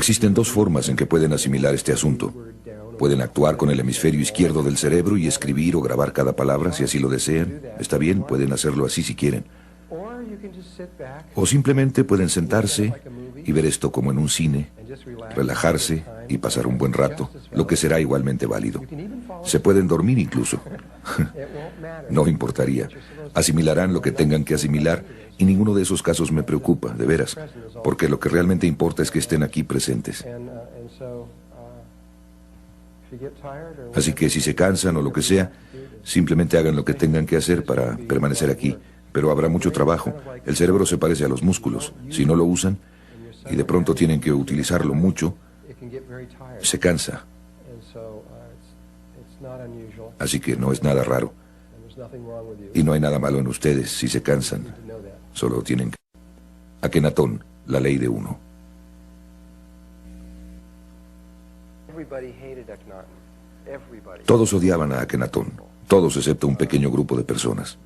Existen dos formas en que pueden asimilar este asunto. Pueden actuar con el hemisferio izquierdo del cerebro y escribir o grabar cada palabra si así lo desean. Está bien, pueden hacerlo así si quieren. O simplemente pueden sentarse y ver esto como en un cine, relajarse y pasar un buen rato, lo que será igualmente válido. Se pueden dormir incluso. No importaría. Asimilarán lo que tengan que asimilar y ninguno de esos casos me preocupa, de veras, porque lo que realmente importa es que estén aquí presentes. Así que si se cansan o lo que sea, simplemente hagan lo que tengan que hacer para permanecer aquí. Pero habrá mucho trabajo. El cerebro se parece a los músculos. Si no lo usan y de pronto tienen que utilizarlo mucho, se cansa. Así que no es nada raro. Y no hay nada malo en ustedes si se cansan. Solo tienen que... Akenatón, la ley de uno. Todos odiaban a Akenatón. Todos excepto un pequeño grupo de personas.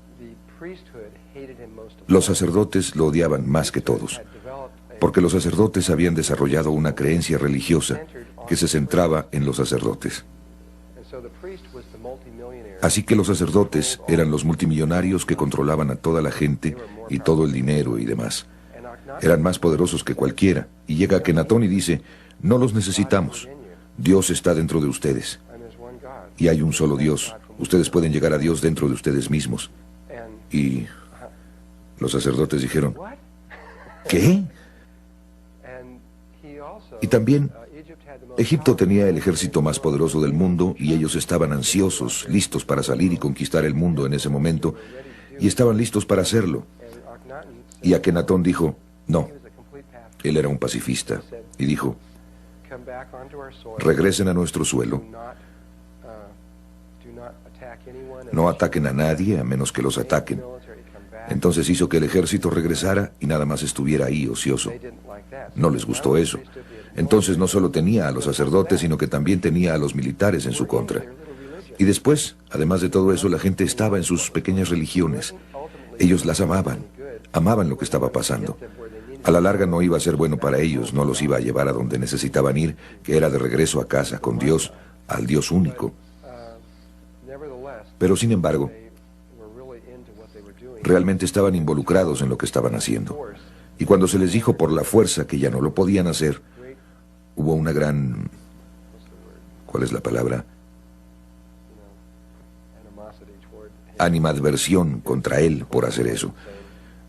Los sacerdotes lo odiaban más que todos, porque los sacerdotes habían desarrollado una creencia religiosa que se centraba en los sacerdotes. Así que los sacerdotes eran los multimillonarios que controlaban a toda la gente y todo el dinero y demás. Eran más poderosos que cualquiera, y llega Akenatón y dice, no los necesitamos, Dios está dentro de ustedes. Y hay un solo Dios, ustedes pueden llegar a Dios dentro de ustedes mismos. Y los sacerdotes dijeron, ¿qué? Y también, Egipto tenía el ejército más poderoso del mundo y ellos estaban ansiosos, listos para salir y conquistar el mundo en ese momento, y estaban listos para hacerlo. Y Akenatón dijo, no, él era un pacifista, y dijo, regresen a nuestro suelo, no ataquen a nadie a menos que los ataquen. Entonces hizo que el ejército regresara y nada más estuviera ahí ocioso. No les gustó eso. Entonces no solo tenía a los sacerdotes, sino que también tenía a los militares en su contra. Y después, además de todo eso, la gente estaba en sus pequeñas religiones. Ellos las amaban, amaban lo que estaba pasando. A la larga no iba a ser bueno para ellos, no los iba a llevar a donde necesitaban ir, que era de regreso a casa, con Dios, al Dios único. Pero sin embargo, realmente estaban involucrados en lo que estaban haciendo. Y cuando se les dijo por la fuerza que ya no lo podían hacer, hubo una gran... ¿Cuál es la palabra? Animadversión contra él por hacer eso.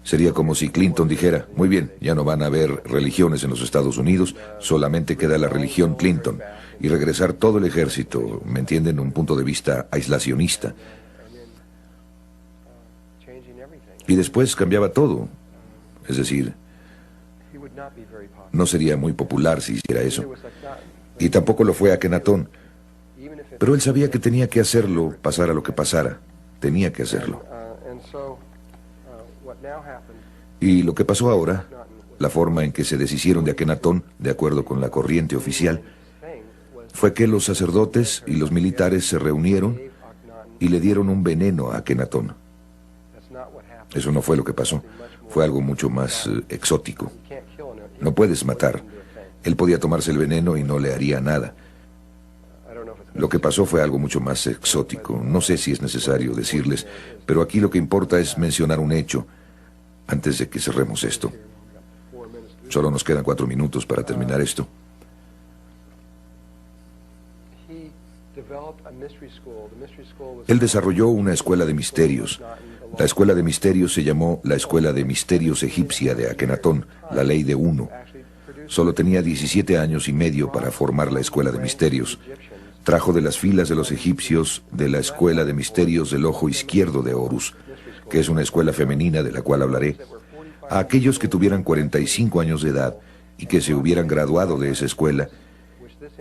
Sería como si Clinton dijera, muy bien, ya no van a haber religiones en los Estados Unidos, solamente queda la religión Clinton. Y regresar todo el ejército, ¿me entienden? Un punto de vista aislacionista. Y después cambiaba todo. Es decir, no sería muy popular si hiciera eso. Y tampoco lo fue Akenatón. Pero él sabía que tenía que hacerlo, pasara lo que pasara. Tenía que hacerlo. Y lo que pasó ahora, la forma en que se deshicieron de Akenatón, de acuerdo con la corriente oficial, fue que los sacerdotes y los militares se reunieron y le dieron un veneno a Akenatón. Eso no fue lo que pasó. Fue algo mucho más exótico. No puedes matar. Él podía tomarse el veneno y no le haría nada. Lo que pasó fue algo mucho más exótico. No sé si es necesario decirles, pero aquí lo que importa es mencionar un hecho antes de que cerremos esto. Solo nos quedan 4 minutos para terminar esto. Él desarrolló una escuela de misterios. La escuela de misterios se llamó la Escuela de Misterios Egipcia de Akenatón, la ley de uno. Solo tenía 17 años y medio para formar la escuela de misterios. Trajo de las filas de los egipcios de la Escuela de Misterios del Ojo Izquierdo de Horus, que es una escuela femenina de la cual hablaré, a aquellos que tuvieran 45 años de edad y que se hubieran graduado de esa escuela,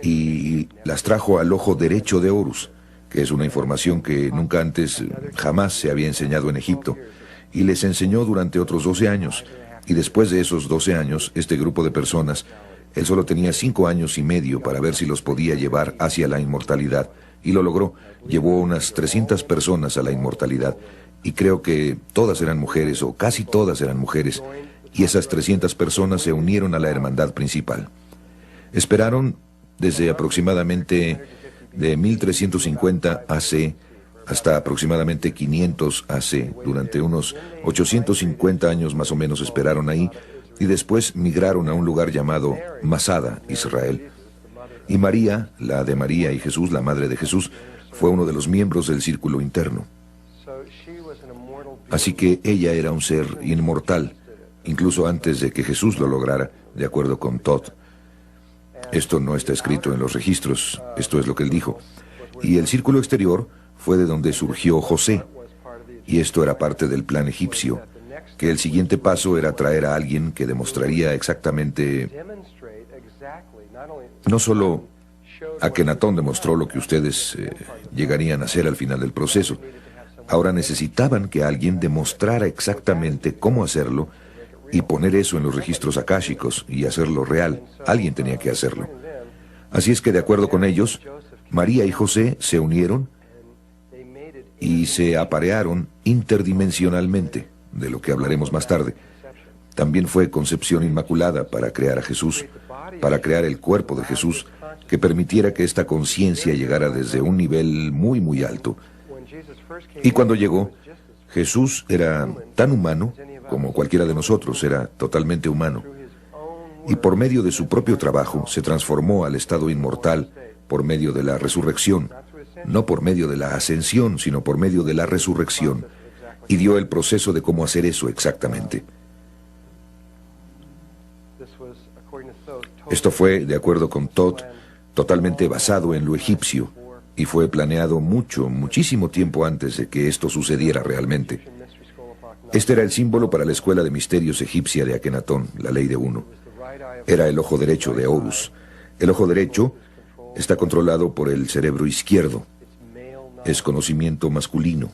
y las trajo al ojo derecho de Horus, que es una información que nunca antes, jamás se había enseñado en Egipto, y les enseñó durante otros 12 años, y después de esos 12 años, este grupo de personas, él solo tenía 5 años y medio para ver si los podía llevar hacia la inmortalidad, y lo logró. Llevó unas 300 personas a la inmortalidad, y creo que todas eran mujeres, o casi todas eran mujeres, y esas 300 personas se unieron a la hermandad principal. Esperaron desde aproximadamente de 1350 AC hasta aproximadamente 500 AC. Durante unos 850 años más o menos esperaron ahí y después migraron a un lugar llamado Masada, Israel. Y María, la de María y Jesús, la madre de Jesús, fue uno de los miembros del círculo interno. Así que ella era un ser inmortal, incluso antes de que Jesús lo lograra, de acuerdo con Todd. Esto no está escrito en los registros, esto es lo que él dijo. Y el círculo exterior fue de donde surgió José, y esto era parte del plan egipcio, que el siguiente paso era traer a alguien que demostraría exactamente, no solo Akenatón demostró lo que ustedes llegarían a hacer al final del proceso. Ahora necesitaban que alguien demostrara exactamente cómo hacerlo y poner eso en los registros akáshicos y hacerlo real. Alguien tenía que hacerlo. Así es que, de acuerdo con ellos, María y José se unieron y se aparearon interdimensionalmente, de lo que hablaremos más tarde. También fue concepción inmaculada para crear a Jesús, para crear el cuerpo de Jesús, que permitiera que esta conciencia llegara desde un nivel muy, muy alto. Y cuando llegó, Jesús era tan humano como cualquiera de nosotros, era totalmente humano. Y por medio de su propio trabajo se transformó al estado inmortal por medio de la resurrección, no por medio de la ascensión, sino por medio de la resurrección, y dio el proceso de cómo hacer eso exactamente. Esto fue, de acuerdo con Todd, totalmente basado en lo egipcio, y fue planeado muchísimo tiempo antes de que esto sucediera realmente. Este era el símbolo para la escuela de misterios egipcia de Akenatón, la ley de uno. Era el ojo derecho de Horus. El ojo derecho está controlado por el cerebro izquierdo. Es conocimiento masculino.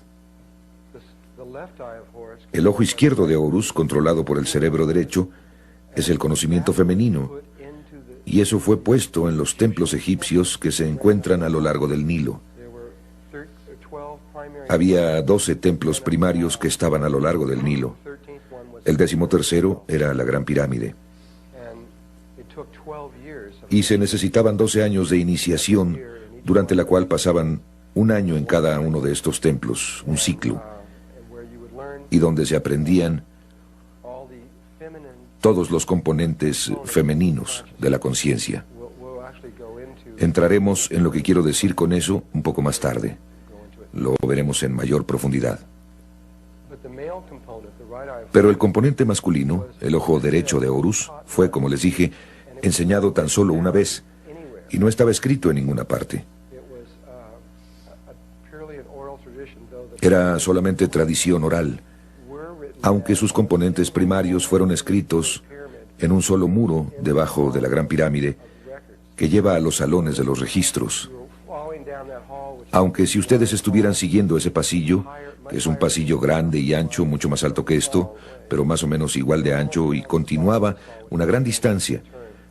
El ojo izquierdo de Horus, controlado por el cerebro derecho, es el conocimiento femenino. Y eso fue puesto en los templos egipcios que se encuentran a lo largo del Nilo. Había 12 templos primarios que estaban a lo largo del Nilo. El 13º era la Gran Pirámide. Y se necesitaban 12 años de iniciación, durante la cual pasaban un año en cada uno de estos templos, un ciclo, y donde se aprendían todos los componentes femeninos de la conciencia. Entraremos en lo que quiero decir con eso un poco más tarde. Lo veremos en mayor profundidad. Pero el componente masculino, el ojo derecho de Horus, fue, como les dije, enseñado tan solo una vez, y no estaba escrito en ninguna parte. Era solamente tradición oral, aunque sus componentes primarios fueron escritos en un solo muro debajo de la Gran Pirámide que lleva a los salones de los registros. Aunque si ustedes estuvieran siguiendo ese pasillo, que es un pasillo grande y ancho, mucho más alto que esto, pero más o menos igual de ancho, y continuaba una gran distancia,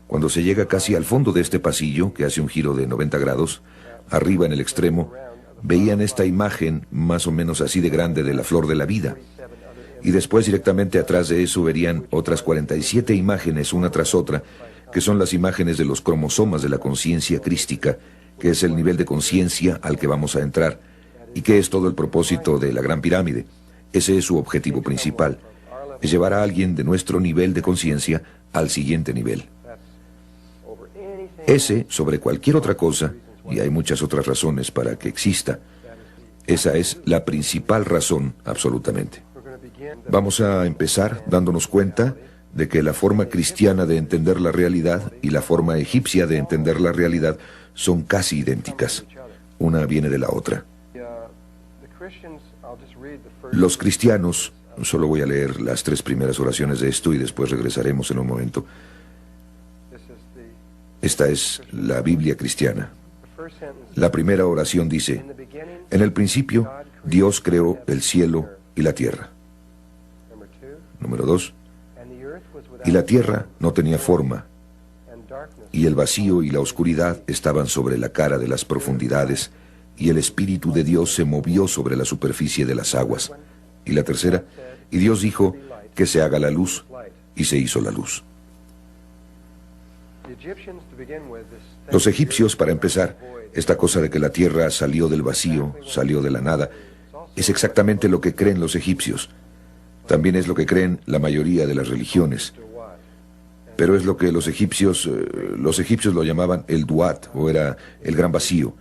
cuando se llega casi al fondo de este pasillo, que hace un giro de 90 grados, arriba en el extremo, veían esta imagen más o menos así de grande de la flor de la vida. Y después directamente atrás de eso verían otras 47 imágenes una tras otra, que son las imágenes de los cromosomas de la conciencia crística, que es el nivel de conciencia al que vamos a entrar, y que es todo el propósito de la Gran Pirámide. Ese es su objetivo principal, es llevar a alguien de nuestro nivel de conciencia al siguiente nivel. Ese, sobre cualquier otra cosa, y hay muchas otras razones para que exista, esa es la principal razón, absolutamente. Vamos a empezar dándonos cuenta de que la forma cristiana de entender la realidad y la forma egipcia de entender la realidad son casi idénticas. Una viene de la otra. Los cristianos, solo voy a leer las 3 primeras oraciones de esto y después regresaremos en un momento. Esta es la Biblia cristiana. La primera oración dice: en el principio, Dios creó el cielo y la tierra. Número 2. Y la tierra no tenía forma, y el vacío y la oscuridad estaban sobre la cara de las profundidades, y el Espíritu de Dios se movió sobre la superficie de las aguas. Y la tercera, y Dios dijo: que se haga la luz, y se hizo la luz. Los egipcios, para empezar, esta cosa de que la tierra salió del vacío, salió de la nada, es exactamente lo que creen los egipcios. También es lo que creen la mayoría de las religiones. Pero es lo que los egipcios lo llamaban el Duat, o era el gran vacío.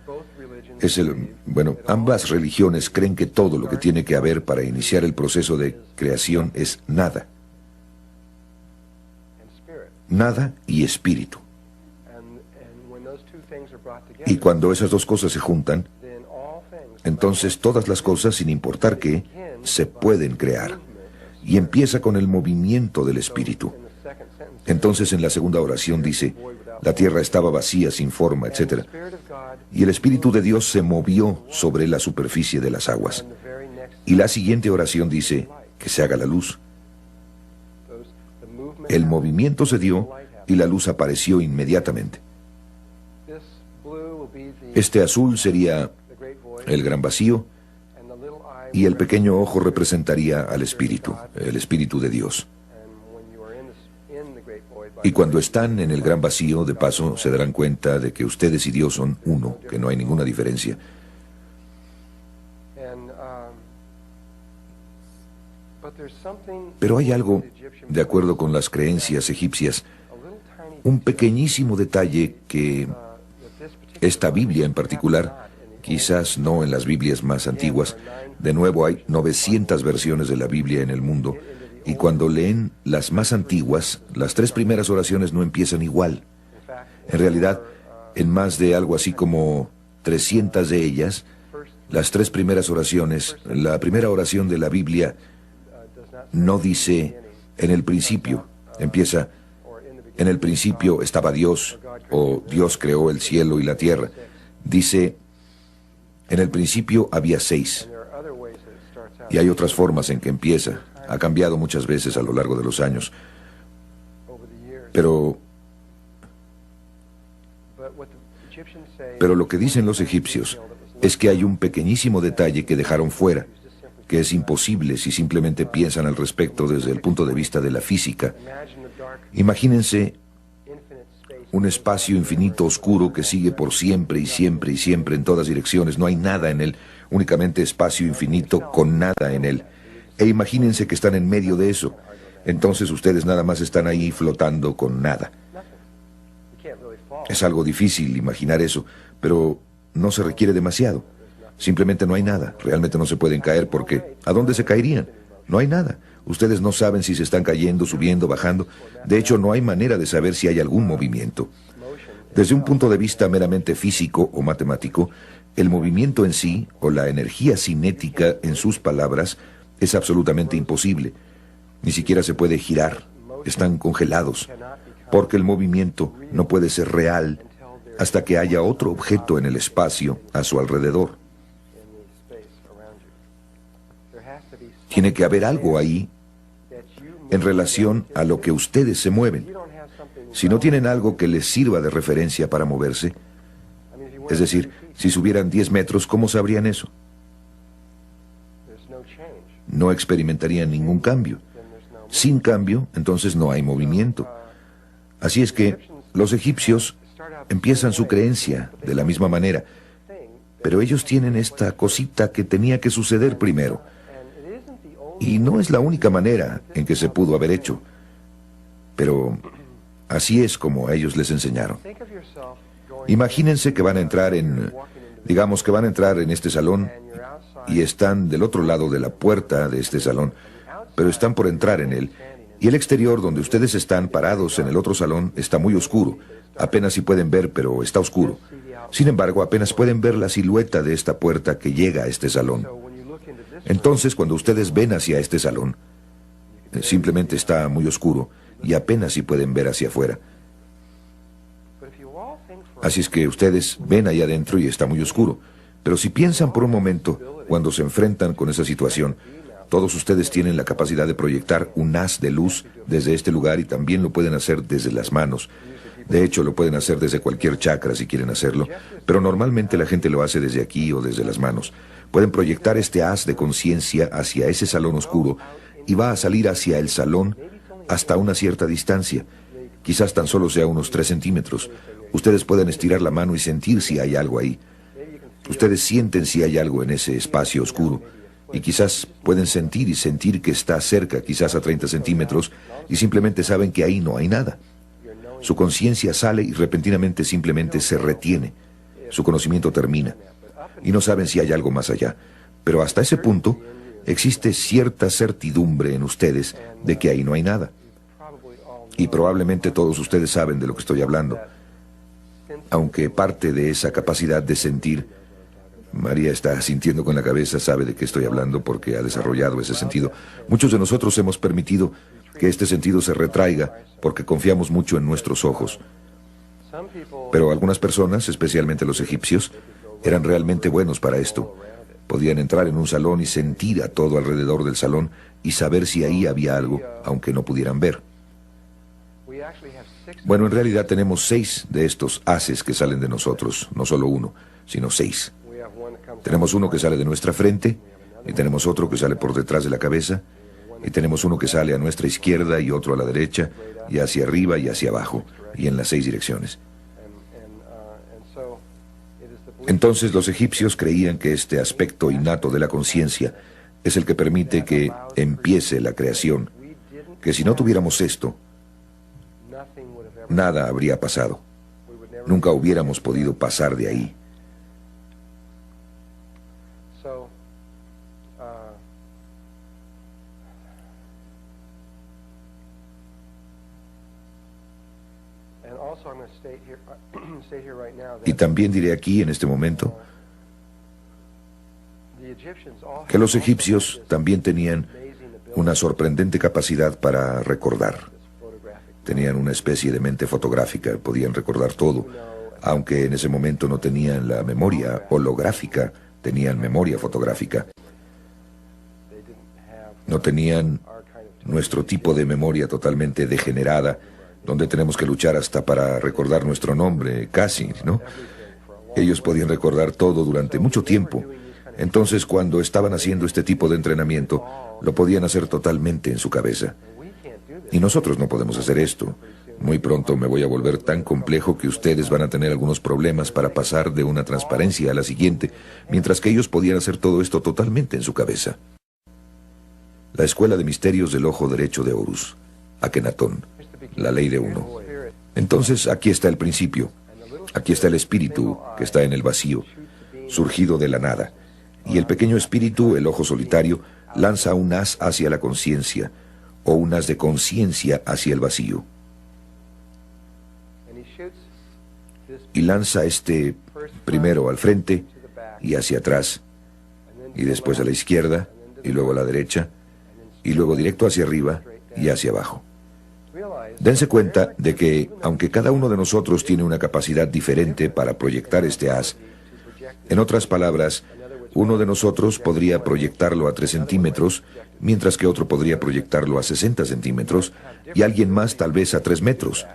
Ambas religiones creen que todo lo que tiene que haber para iniciar el proceso de creación es nada. Nada y espíritu. Y cuando esas dos cosas se juntan, entonces todas las cosas, sin importar qué, se pueden crear. Y empieza con el movimiento del espíritu. Entonces en la segunda oración dice, la tierra estaba vacía, sin forma, etc. Y el Espíritu de Dios se movió sobre la superficie de las aguas. Y la siguiente oración dice, que se haga la luz. El movimiento se dio y la luz apareció inmediatamente. Este azul sería el gran vacío y el pequeño ojo representaría al Espíritu, el Espíritu de Dios. Y cuando están en el gran vacío, de paso, se darán cuenta de que ustedes y Dios son uno, que no hay ninguna diferencia. Pero hay algo, de acuerdo con las creencias egipcias, un pequeñísimo detalle que esta Biblia en particular, quizás no en las Biblias más antiguas, de nuevo hay 900 versiones de la Biblia en el mundo, y cuando leen las más antiguas, las 3 primeras oraciones no empiezan igual. En realidad, en más de algo así como 300 de ellas, las 3 primeras oraciones, la primera oración de la Biblia no dice en el principio, empieza en el principio estaba Dios, o Dios creó el cielo y la tierra. Dice, en el principio había 6. Y hay otras formas en que empieza. Ha cambiado muchas veces a lo largo de los años. Pero lo que dicen los egipcios es que hay un pequeñísimo detalle que dejaron fuera, que es imposible si simplemente piensan al respecto desde el punto de vista de la física. Imagínense un espacio infinito oscuro que sigue por siempre y siempre y siempre en todas direcciones. No hay nada en él, únicamente espacio infinito con nada en él. E imagínense que están en medio de eso. Entonces ustedes nada más están ahí flotando con nada. Es algo difícil imaginar eso, pero no se requiere demasiado. Simplemente no hay nada. Realmente no se pueden caer porque ¿a dónde se caerían? No hay nada. Ustedes no saben si se están cayendo, subiendo, bajando. De hecho, no hay manera de saber si hay algún movimiento. Desde un punto de vista meramente físico o matemático, el movimiento en sí, o la energía cinética en sus palabras, es absolutamente imposible. Ni siquiera se puede girar. Están congelados. Porque el movimiento no puede ser real hasta que haya otro objeto en el espacio a su alrededor. Tiene que haber algo ahí en relación a lo que ustedes se mueven. Si no tienen algo que les sirva de referencia para moverse, es decir, si subieran 10 metros, ¿cómo sabrían eso? No experimentarían ningún cambio. Sin cambio, entonces no hay movimiento. Así es que los egipcios empiezan su creencia de la misma manera, pero ellos tienen esta cosita que tenía que suceder primero. Y no es la única manera en que se pudo haber hecho, pero así es como a ellos les enseñaron. Imagínense que van a entrar digamos que van a entrar en este salón y están del otro lado de la puerta de este salón, pero están por entrar en él. Y el exterior, donde ustedes están parados en el otro salón, está muy oscuro. Apenas si pueden ver, pero está oscuro. Sin embargo, apenas pueden ver la silueta de esta puerta que llega a este salón. Entonces, cuando ustedes ven hacia este salón, simplemente está muy oscuro y apenas si pueden ver hacia afuera. Así es que ustedes ven ahí adentro y está muy oscuro. Pero si piensan por un momento, cuando se enfrentan con esa situación, todos ustedes tienen la capacidad de proyectar un haz de luz desde este lugar y también lo pueden hacer desde las manos. De hecho, lo pueden hacer desde cualquier chakra si quieren hacerlo, pero normalmente la gente lo hace desde aquí o desde las manos. Pueden proyectar este haz de conciencia hacia ese salón oscuro y va a salir hacia el salón hasta una cierta distancia. Quizás tan solo sea unos 3 centímetros. Ustedes pueden estirar la mano y sentir si hay algo ahí. Ustedes sienten si hay algo en ese espacio oscuro. Y quizás pueden sentir y sentir que está cerca, quizás a 30 centímetros, y simplemente saben que ahí no hay nada. Su conciencia sale y repentinamente simplemente se retiene. Su conocimiento termina. Y no saben si hay algo más allá. Pero hasta ese punto, existe cierta certidumbre en ustedes de que ahí no hay nada. Y probablemente todos ustedes saben de lo que estoy hablando. Aunque parte de esa capacidad de sentir, María está sintiendo con la cabeza, sabe de qué estoy hablando porque ha desarrollado ese sentido. Muchos de nosotros hemos permitido que este sentido se retraiga porque confiamos mucho en nuestros ojos. Pero algunas personas, especialmente los egipcios, eran realmente buenos para esto. Podían entrar en un salón y sentir a todo alrededor del salón y saber si ahí había algo, aunque no pudieran ver. Bueno, en realidad tenemos 6 de estos haces que salen de nosotros, no solo uno, sino 6. Tenemos uno que sale de nuestra frente, y tenemos otro que sale por detrás de la cabeza, y tenemos uno que sale a nuestra izquierda y otro a la derecha, y hacia arriba y hacia abajo, y en las 6 direcciones. Entonces los egipcios creían que este aspecto innato de la conciencia es el que permite que empiece la creación, que si no tuviéramos esto, nada habría pasado. Nunca hubiéramos podido pasar de ahí. Y también diré aquí, en este momento, que los egipcios también tenían una sorprendente capacidad para recordar. Tenían una especie de mente fotográfica, podían recordar todo, aunque en ese momento no tenían la memoria holográfica, tenían memoria fotográfica. No tenían nuestro tipo de memoria totalmente degenerada, donde tenemos que luchar hasta para recordar nuestro nombre, casi, ¿no? Ellos podían recordar todo durante mucho tiempo. Entonces, cuando estaban haciendo este tipo de entrenamiento, lo podían hacer totalmente en su cabeza. Y nosotros no podemos hacer esto. Muy pronto me voy a volver tan complejo que ustedes van a tener algunos problemas para pasar de una transparencia a la siguiente, mientras que ellos podían hacer todo esto totalmente en su cabeza. La Escuela de Misterios del Ojo Derecho de Horus, Akenatón, la ley de uno. Entonces, aquí está el principio. Aquí está el espíritu que está en el vacío, surgido de la nada. Y el pequeño espíritu, el ojo solitario, lanza un haz hacia la conciencia, o un haz de conciencia hacia el vacío. Y lanza este primero al frente y hacia atrás, y después a la izquierda, y luego a la derecha, y luego directo hacia arriba y hacia abajo. Dense cuenta de que, aunque cada uno de nosotros tiene una capacidad diferente para proyectar este haz, en otras palabras, uno de nosotros podría proyectarlo a 3 centímetros, mientras que otro podría proyectarlo a 60 centímetros, y alguien más tal vez a 3 metros.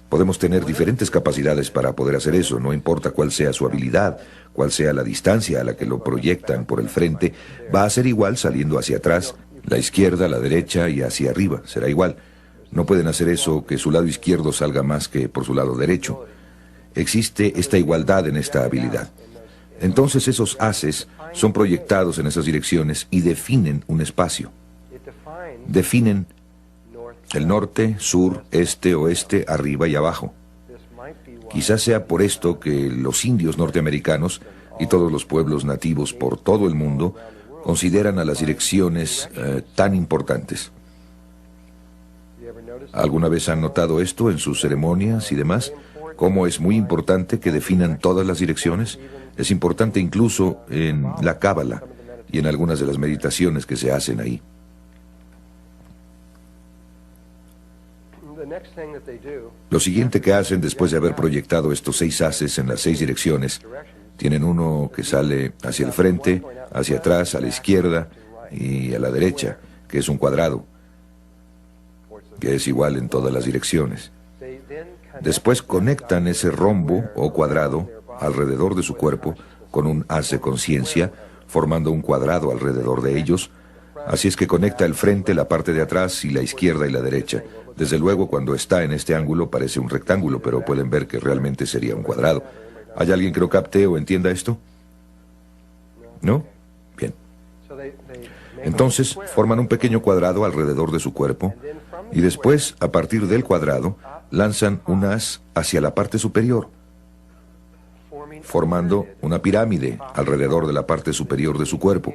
Podemos tener diferentes capacidades para poder hacer eso, no importa cuál sea su habilidad, cuál sea la distancia a la que lo proyectan por el frente, va a ser igual saliendo hacia atrás, la izquierda, la derecha y hacia arriba, será igual. No pueden hacer eso, que su lado izquierdo salga más que por su lado derecho. Existe esta igualdad en esta habilidad. Entonces esos haces son proyectados en esas direcciones y definen un espacio. Definen el norte, sur, este, oeste, arriba y abajo. Quizás sea por esto que los indios norteamericanos y todos los pueblos nativos por todo el mundo consideran a las direcciones tan importantes. ¿Alguna vez han notado esto en sus ceremonias y demás? ¿Cómo es muy importante que definan todas las direcciones? Es importante incluso en la Cábala y en algunas de las meditaciones que se hacen ahí. Lo siguiente que hacen después de haber proyectado estos 6 haces en las 6 direcciones, tienen uno que sale hacia el frente, hacia atrás, a la izquierda y a la derecha, que es un cuadrado, que es igual en todas las direcciones. Después conectan ese rombo o cuadrado alrededor de su cuerpo con un haz de conciencia, formando un cuadrado alrededor de ellos, Así es que conecta el frente, la parte de atrás y la izquierda y la derecha. Desde luego, cuando está en este ángulo parece un rectángulo, pero pueden ver que realmente sería un cuadrado. ¿Hay alguien que lo capte o entienda esto? ¿No? Bien. Entonces, forman un pequeño cuadrado alrededor de su cuerpo y después, a partir del cuadrado, lanzan un haz hacia la parte superior, formando una pirámide alrededor de la parte superior de su cuerpo.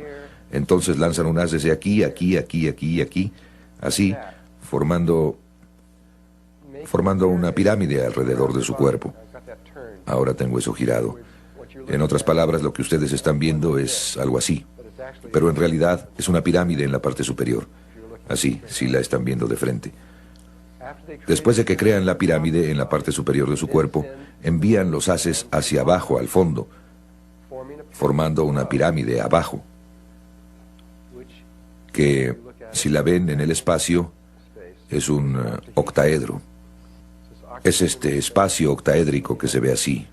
Entonces lanzan un haz desde aquí, aquí, aquí, aquí y aquí, así, formando una pirámide alrededor de su cuerpo. Ahora tengo eso girado. En otras palabras, lo que ustedes están viendo es algo así, pero en realidad es una pirámide en la parte superior. Así, si la están viendo de frente. Después de que crean la pirámide en la parte superior de su cuerpo, envían los haces hacia abajo, al fondo, formando una pirámide abajo, que, si la ven en el espacio, es un octaedro. Es este espacio octaédrico que se ve así.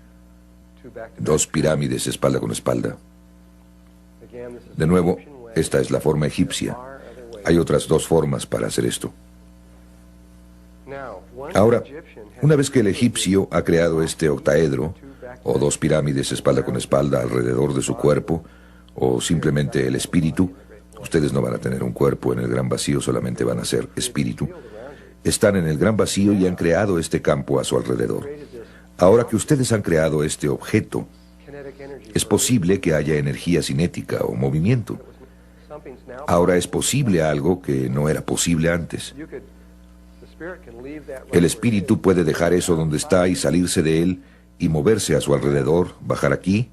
Dos pirámides espalda con espalda. De nuevo, esta es la forma egipcia. Hay otras dos formas para hacer esto. Ahora, una vez que el egipcio ha creado este octaedro, o dos pirámides espalda con espalda alrededor de su cuerpo, o simplemente el espíritu, ustedes no van a tener un cuerpo en el gran vacío, solamente van a ser espíritu. Están en el gran vacío y han creado este campo a su alrededor. Ahora que ustedes han creado este objeto, es posible que haya energía cinética o movimiento. Ahora es posible algo que no era posible antes. El espíritu puede dejar eso donde está y salirse de él y moverse a su alrededor, bajar aquí.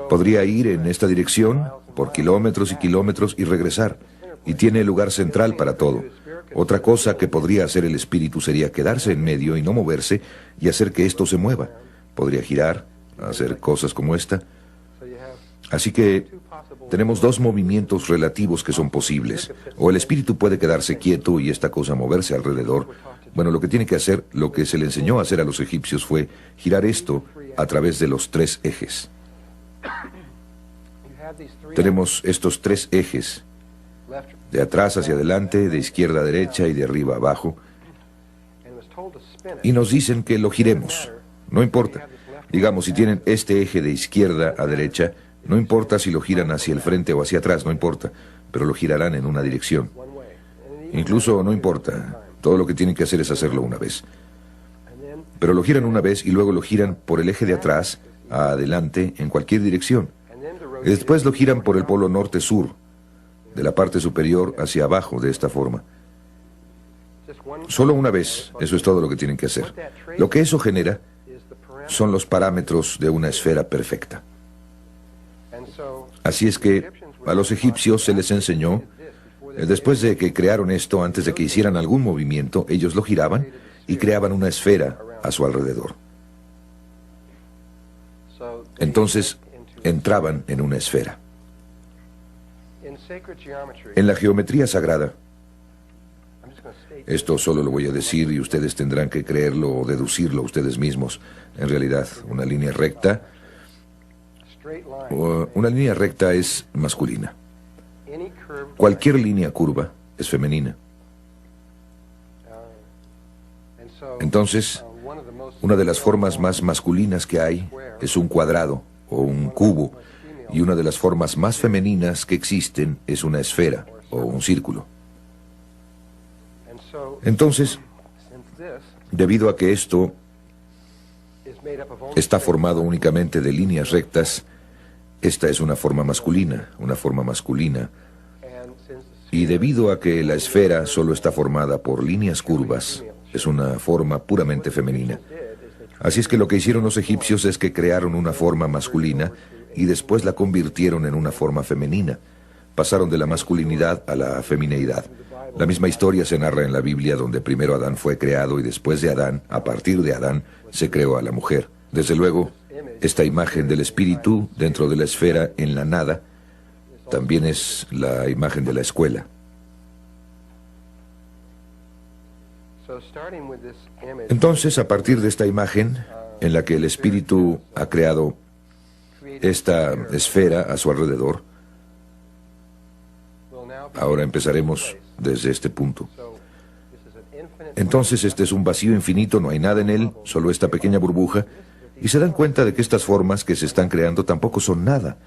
Podría ir en esta dirección por kilómetros y kilómetros y regresar. Y tiene el lugar central para todo. Otra cosa que podría hacer el espíritu sería quedarse en medio y no moverse y hacer que esto se mueva. Podría girar, hacer cosas como esta. Así que tenemos dos movimientos relativos que son posibles. O el espíritu puede quedarse quieto y esta cosa moverse alrededor. Bueno, lo que tiene que hacer, lo que se le enseñó a hacer a los egipcios fue girar esto a través de los tres ejes. Tenemos estos tres ejes, de atrás hacia adelante, de izquierda a derecha y de arriba a abajo, y nos dicen que lo giremos. No importa. Digamos, si tienen este eje de izquierda a derecha, no importa si lo giran hacia el frente o hacia atrás, no importa, pero lo girarán en una dirección. Incluso no importa, todo lo que tienen que hacer es hacerlo una vez. Pero lo giran una vez y luego lo giran por el eje de atrás a adelante en cualquier dirección. Y después lo giran por el polo norte-sur, de la parte superior hacia abajo, de esta forma. Solo una vez, eso es todo lo que tienen que hacer. Lo que eso genera son los parámetros de una esfera perfecta. Así es que a los egipcios se les enseñó, después de que crearon esto, antes de que hicieran algún movimiento, ellos lo giraban y creaban una esfera a su alrededor. Entonces, entraban en una esfera. En la geometría sagrada, esto solo lo voy a decir y ustedes tendrán que creerlo o deducirlo ustedes mismos. En realidad, una línea recta es masculina. Cualquier línea curva es femenina. Entonces, una de las formas más masculinas que hay es un cuadrado o un cubo, y una de las formas más femeninas que existen es una esfera o un círculo. Entonces, debido a que esto está formado únicamente de líneas rectas, esta es una forma masculina, y debido a que la esfera solo está formada por líneas curvas, es una forma puramente femenina. Así es que lo que hicieron los egipcios es que crearon una forma masculina y después la convirtieron en una forma femenina. Pasaron de la masculinidad a la femineidad. La misma historia se narra en la Biblia, donde primero Adán fue creado y después de Adán, a partir de Adán, se creó a la mujer. Desde luego, esta imagen del espíritu dentro de la esfera en la nada también es la imagen de la escuela. Entonces, a partir de esta imagen, en la que el espíritu ha creado esta esfera a su alrededor. Ahora empezaremos desde este punto. Entonces este es un vacío infinito, no hay nada en él, solo esta pequeña burbuja, y se dan cuenta de que estas formas que se están creando tampoco son nada,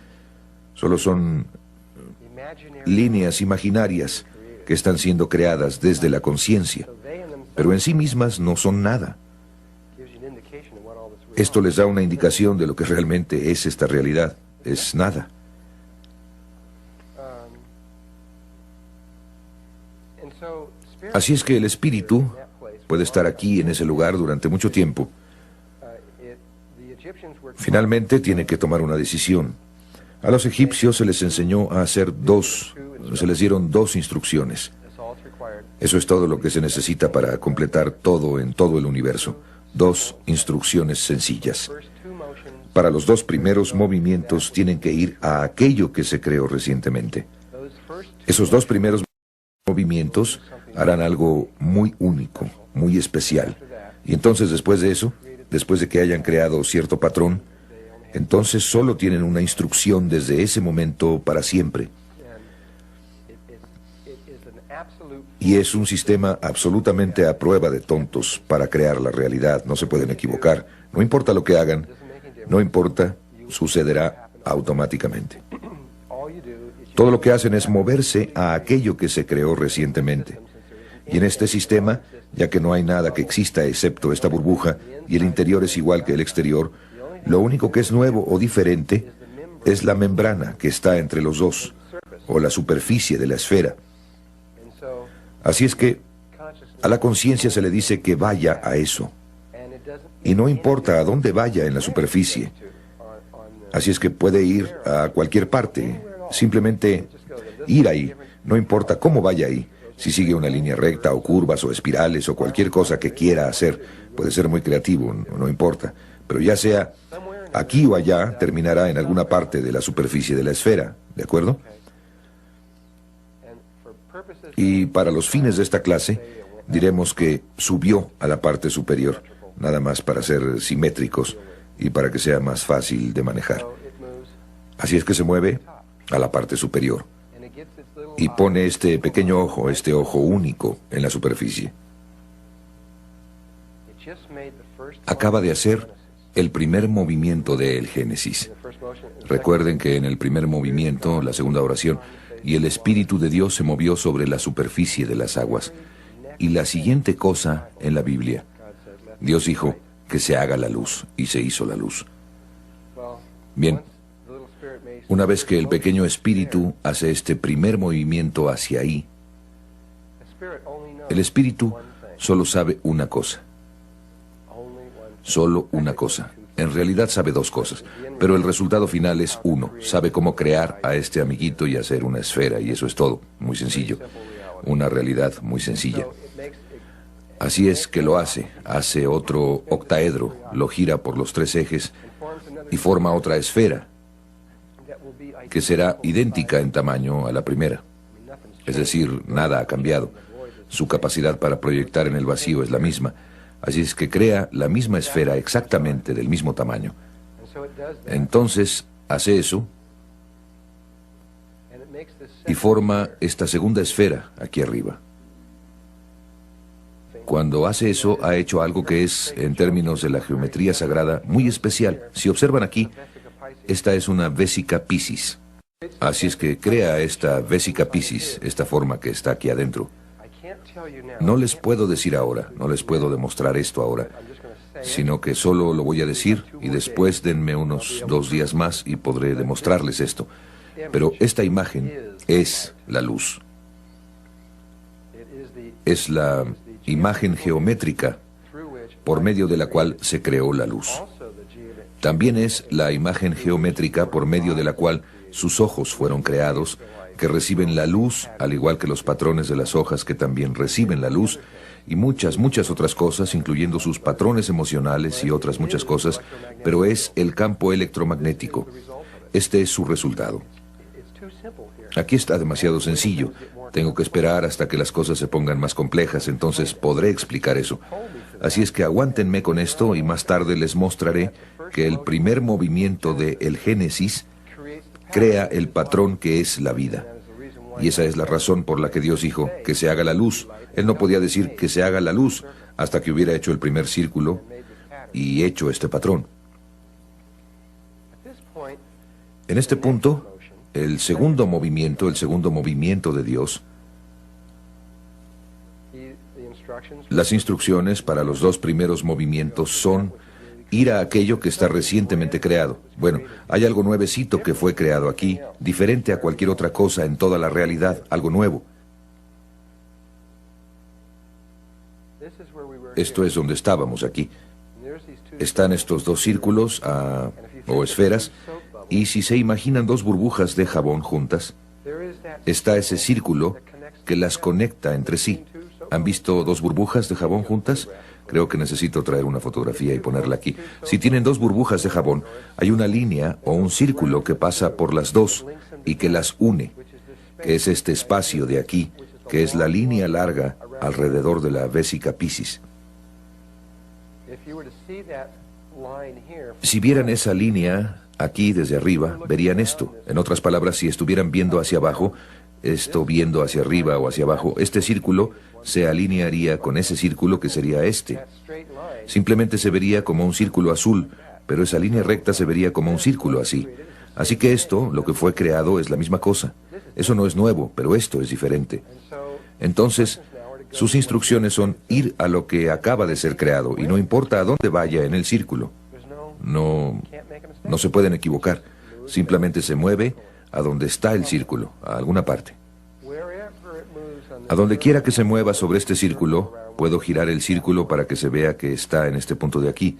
solo son líneas imaginarias que están siendo creadas desde la conciencia, pero en sí mismas no son nada. Esto les da una indicación de lo que realmente es esta realidad, es nada. Así es que el espíritu puede estar aquí en ese lugar durante mucho tiempo. Finalmente tiene que tomar una decisión. A los egipcios se les enseñó a hacer se les dieron dos instrucciones. Eso es todo lo que se necesita para completar todo en todo el universo. Dos instrucciones sencillas. Para los dos primeros movimientos tienen que ir a aquello que se creó recientemente. Esos dos primeros movimientos harán algo muy único, muy especial. Y entonces después de eso, después de que hayan creado cierto patrón, entonces solo tienen una instrucción desde ese momento para siempre. Y es un sistema absolutamente a prueba de tontos para crear la realidad. No se pueden equivocar. No importa lo que hagan, no importa, sucederá automáticamente. Todo lo que hacen es moverse a aquello que se creó recientemente. Y en este sistema, ya que no hay nada que exista excepto esta burbuja, y el interior es igual que el exterior, lo único que es nuevo o diferente es la membrana que está entre los dos, o la superficie de la esfera. Así es que a la conciencia se le dice que vaya a eso. Y no importa a dónde vaya en la superficie. Así es que puede ir a cualquier parte, simplemente ir ahí, no importa cómo vaya ahí. Si sigue una línea recta o curvas o espirales o cualquier cosa que quiera hacer, puede ser muy creativo, no importa. Pero ya sea aquí o allá, terminará en alguna parte de la superficie de la esfera, ¿de acuerdo? Y para los fines de esta clase, diremos que subió a la parte superior, nada más para ser simétricos y para que sea más fácil de manejar. Así es que se mueve a la parte superior y pone este pequeño ojo, este ojo único en la superficie. Acaba de hacer el primer movimiento del Génesis. Recuerden que en el primer movimiento, la segunda oración, y el Espíritu de Dios se movió sobre la superficie de las aguas. Y la siguiente cosa en la Biblia, Dios dijo que se haga la luz, y se hizo la luz. Bien, una vez que el pequeño espíritu hace este primer movimiento hacia ahí, el espíritu solo sabe una cosa. Solo una cosa. En realidad sabe dos cosas, pero el resultado final es uno. Sabe cómo crear a este amiguito y hacer una esfera, y eso es todo. Muy sencillo. Una realidad muy sencilla. Así es que lo hace otro octaedro, lo gira por los tres ejes y forma otra esfera que será idéntica en tamaño a la primera. Es decir, nada ha cambiado. Su capacidad para proyectar en el vacío es la misma. Así es que crea la misma esfera exactamente del mismo tamaño. Entonces hace eso y forma esta segunda esfera aquí arriba. Cuando hace eso, ha hecho algo que es, en términos de la geometría sagrada, muy especial. Si observan aquí, esta es una vésica Piscis. Así es que crea esta vésica Piscis, esta forma que está aquí adentro. No les puedo decir ahora, no les puedo demostrar esto ahora, sino que solo lo voy a decir y después denme unos 2 días más y podré demostrarles esto. Pero esta imagen es la luz. Es la imagen geométrica por medio de la cual se creó la luz. También es la imagen geométrica por medio de la cual sus ojos fueron creados, que reciben la luz, al igual que los patrones de las hojas que también reciben la luz, y muchas otras cosas, incluyendo sus patrones emocionales y otras muchas cosas, pero es el campo electromagnético. Este es su resultado. Aquí está demasiado sencillo. Tengo que esperar hasta que las cosas se pongan más complejas, entonces podré explicar eso. Así es que aguántenme con esto y más tarde les mostraré que el primer movimiento de el Génesis crea el patrón que es la vida. Y esa es la razón por la que Dios dijo que se haga la luz. Él no podía decir que se haga la luz hasta que hubiera hecho el primer círculo y hecho este patrón. En este punto, el segundo movimiento de Dios, las instrucciones para los dos primeros movimientos son ir a aquello que está recientemente creado. Bueno, hay algo nuevecito que fue creado aquí, diferente a cualquier otra cosa en toda la realidad, algo nuevo. Esto es donde estábamos aquí. Están estos dos círculos o esferas, y si se imaginan dos burbujas de jabón juntas, está ese círculo que las conecta entre sí. ¿Han visto dos burbujas de jabón juntas? Creo que necesito traer una fotografía y ponerla aquí. Si tienen dos burbujas de jabón, hay una línea o un círculo que pasa por las dos y que las une, que es este espacio de aquí, que es la línea larga alrededor de la vésica Piscis. Si vieran esa línea aquí desde arriba, verían esto. En otras palabras, si estuvieran viendo hacia abajo, esto viendo hacia arriba o hacia abajo, este círculo se alinearía con ese círculo que sería este. Simplemente se vería como un círculo azul, pero esa línea recta se vería como un círculo así. Así que esto, lo que fue creado, es la misma cosa. Eso no es nuevo, pero esto es diferente. Entonces, sus instrucciones son ir a lo que acaba de ser creado, y no importa a dónde vaya en el círculo. No se pueden equivocar. Simplemente se mueve a donde está el círculo, a alguna parte. A donde quiera que se mueva sobre este círculo, puedo girar el círculo para que se vea que está en este punto de aquí.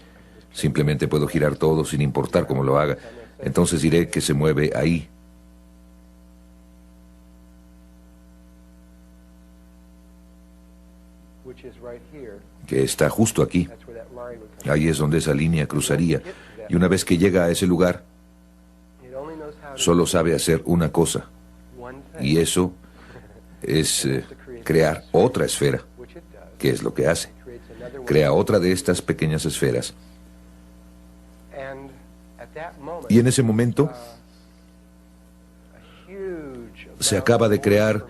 Simplemente puedo girar todo sin importar cómo lo haga. Entonces diré que se mueve ahí. Que está justo aquí. Ahí es donde esa línea cruzaría. Y una vez que llega a ese lugar, solo sabe hacer una cosa. Y eso es crear otra esfera, que es lo que hace. Crea otra de estas pequeñas esferas. Y en ese momento se acaba de crear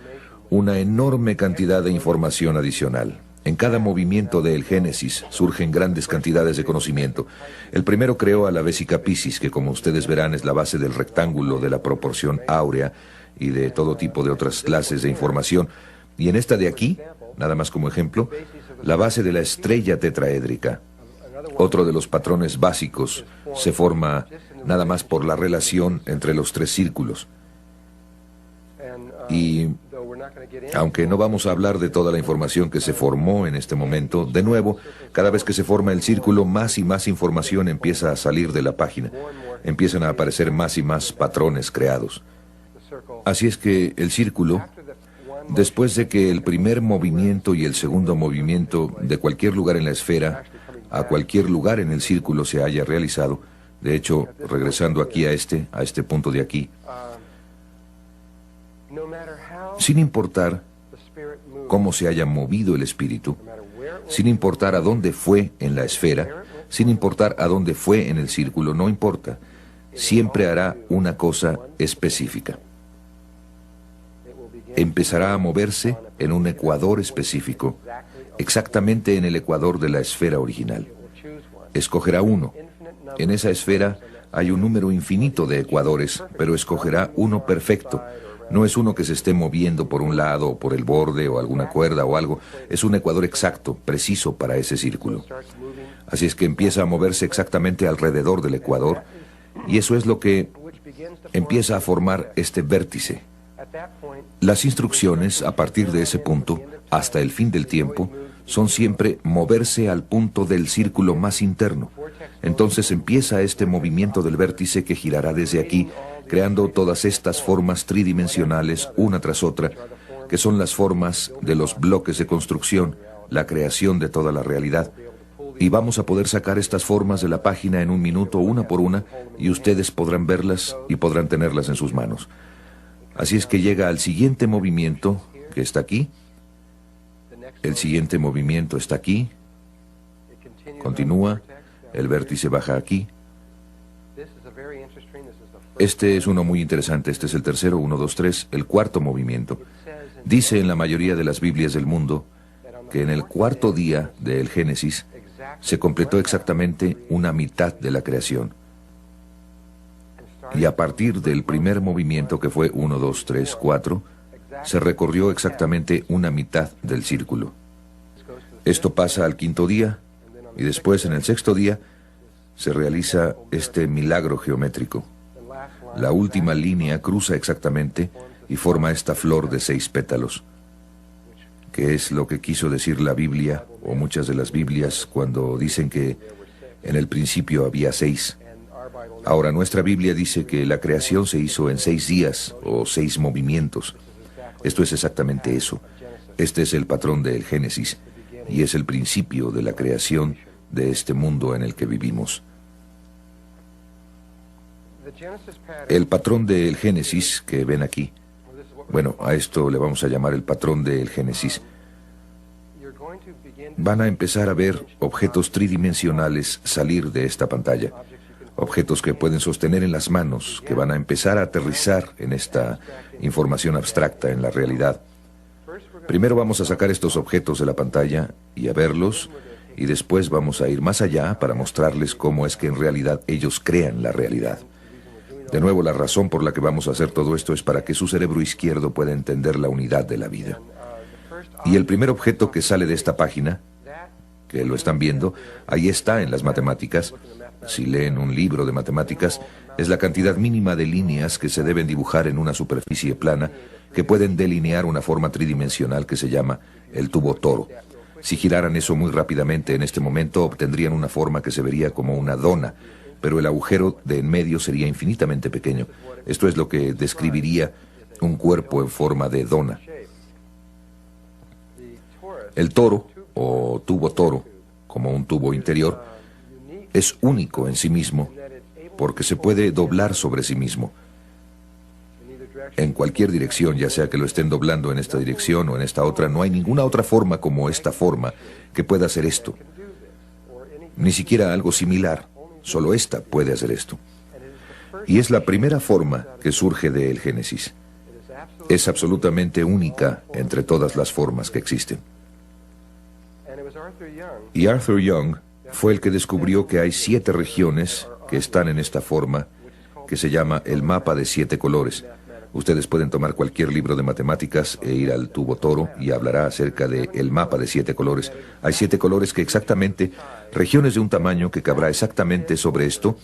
una enorme cantidad de información adicional. En cada movimiento del Génesis surgen grandes cantidades de conocimiento. El primero creó a la vésica Piscis, que como ustedes verán es la base del rectángulo, de la proporción áurea y de todo tipo de otras clases de información. Y en esta de aquí, nada más como ejemplo, la base de la estrella tetraédrica. Otro de los patrones básicos se forma nada más por la relación entre los tres círculos. Y aunque no vamos a hablar de toda la información que se formó en este momento, de nuevo, cada vez que se forma el círculo, más y más información empieza a salir de la página. Empiezan a aparecer más y más patrones creados. Así es que el círculo, después de que el primer movimiento y el segundo movimiento de cualquier lugar en la esfera a cualquier lugar en el círculo se haya realizado, de hecho, regresando aquí a este punto de aquí, sin importar cómo se haya movido el espíritu, sin importar a dónde fue en la esfera, sin importar a dónde fue en el círculo, no importa, siempre hará una cosa específica. Empezará a moverse en un ecuador específico, exactamente en el ecuador de la esfera original. Escogerá uno. En esa esfera hay un número infinito de ecuadores, pero escogerá uno perfecto. No es uno que se esté moviendo por un lado o por el borde o alguna cuerda o algo. Es un ecuador exacto, preciso para ese círculo. Así es que empieza a moverse exactamente alrededor del ecuador, y eso es lo que empieza a formar este vértice. Las instrucciones a partir de ese punto, hasta el fin del tiempo, son siempre moverse al punto del círculo más interno. Entonces empieza este movimiento del vértice que girará desde aquí, creando todas estas formas tridimensionales una tras otra, que son las formas de los bloques de construcción, la creación de toda la realidad. Y vamos a poder sacar estas formas de la página en un minuto, una por una, y ustedes podrán verlas y podrán tenerlas en sus manos. Así es que llega al siguiente movimiento, que está aquí. El siguiente movimiento está aquí. continúa, el vértice baja aquí. Este es uno muy interesante, este es el tercero, 1, 2, 3, el cuarto movimiento. Dice en la mayoría de las Biblias del mundo que en el cuarto día del Génesis se completó exactamente una mitad de la creación. Y a partir del primer movimiento, que fue 1, 2, 3, 4, se recorrió exactamente una mitad del círculo. Esto pasa al quinto día, y después en el sexto día se realiza este milagro geométrico. La última línea cruza exactamente y forma esta flor de 6 pétalos, que es lo que quiso decir la Biblia, o muchas de las Biblias, cuando dicen que en el principio había 6. Ahora, nuestra Biblia dice que la creación se hizo en 6 días, o 6 movimientos. Esto es exactamente eso. Este es el patrón del Génesis, y es el principio de la creación de este mundo en el que vivimos. El patrón del Génesis que ven aquí, bueno, a esto le vamos a llamar el patrón del Génesis. Van a empezar a ver objetos tridimensionales salir de esta pantalla. Objetos que pueden sostener en las manos, que van a empezar a aterrizar en esta información abstracta, en la realidad. Primero vamos a sacar estos objetos de la pantalla y a verlos, y después vamos a ir más allá para mostrarles cómo es que en realidad ellos crean la realidad. De nuevo, la razón por la que vamos a hacer todo esto es para que su cerebro izquierdo pueda entender la unidad de la vida. Y el primer objeto que sale de esta página, que lo están viendo, ahí está en las matemáticas. Si leen un libro de matemáticas, es la cantidad mínima de líneas que se deben dibujar en una superficie plana que pueden delinear una forma tridimensional que se llama el tubo toro. Si giraran eso muy rápidamente en este momento, obtendrían una forma que se vería como una dona, pero el agujero de en medio sería infinitamente pequeño. Esto es lo que describiría un cuerpo en forma de dona. El toro, o tubo toro, como un tubo interior, es único en sí mismo, porque se puede doblar sobre sí mismo. En cualquier dirección, ya sea que lo estén doblando en esta dirección o en esta otra, no hay ninguna otra forma como esta forma que pueda hacer esto. Ni siquiera algo similar, solo esta puede hacer esto. Y es la primera forma que surge del Génesis. Es absolutamente única entre todas las formas que existen. Y Arthur Young fue el que descubrió que hay 7 regiones que están en esta forma, que se llama el mapa de 7 colores. Ustedes pueden tomar cualquier libro de matemáticas e ir al tubo toro y hablará acerca del mapa de 7 colores. Hay 7 colores que exactamente, regiones de un tamaño que cabrá exactamente sobre esto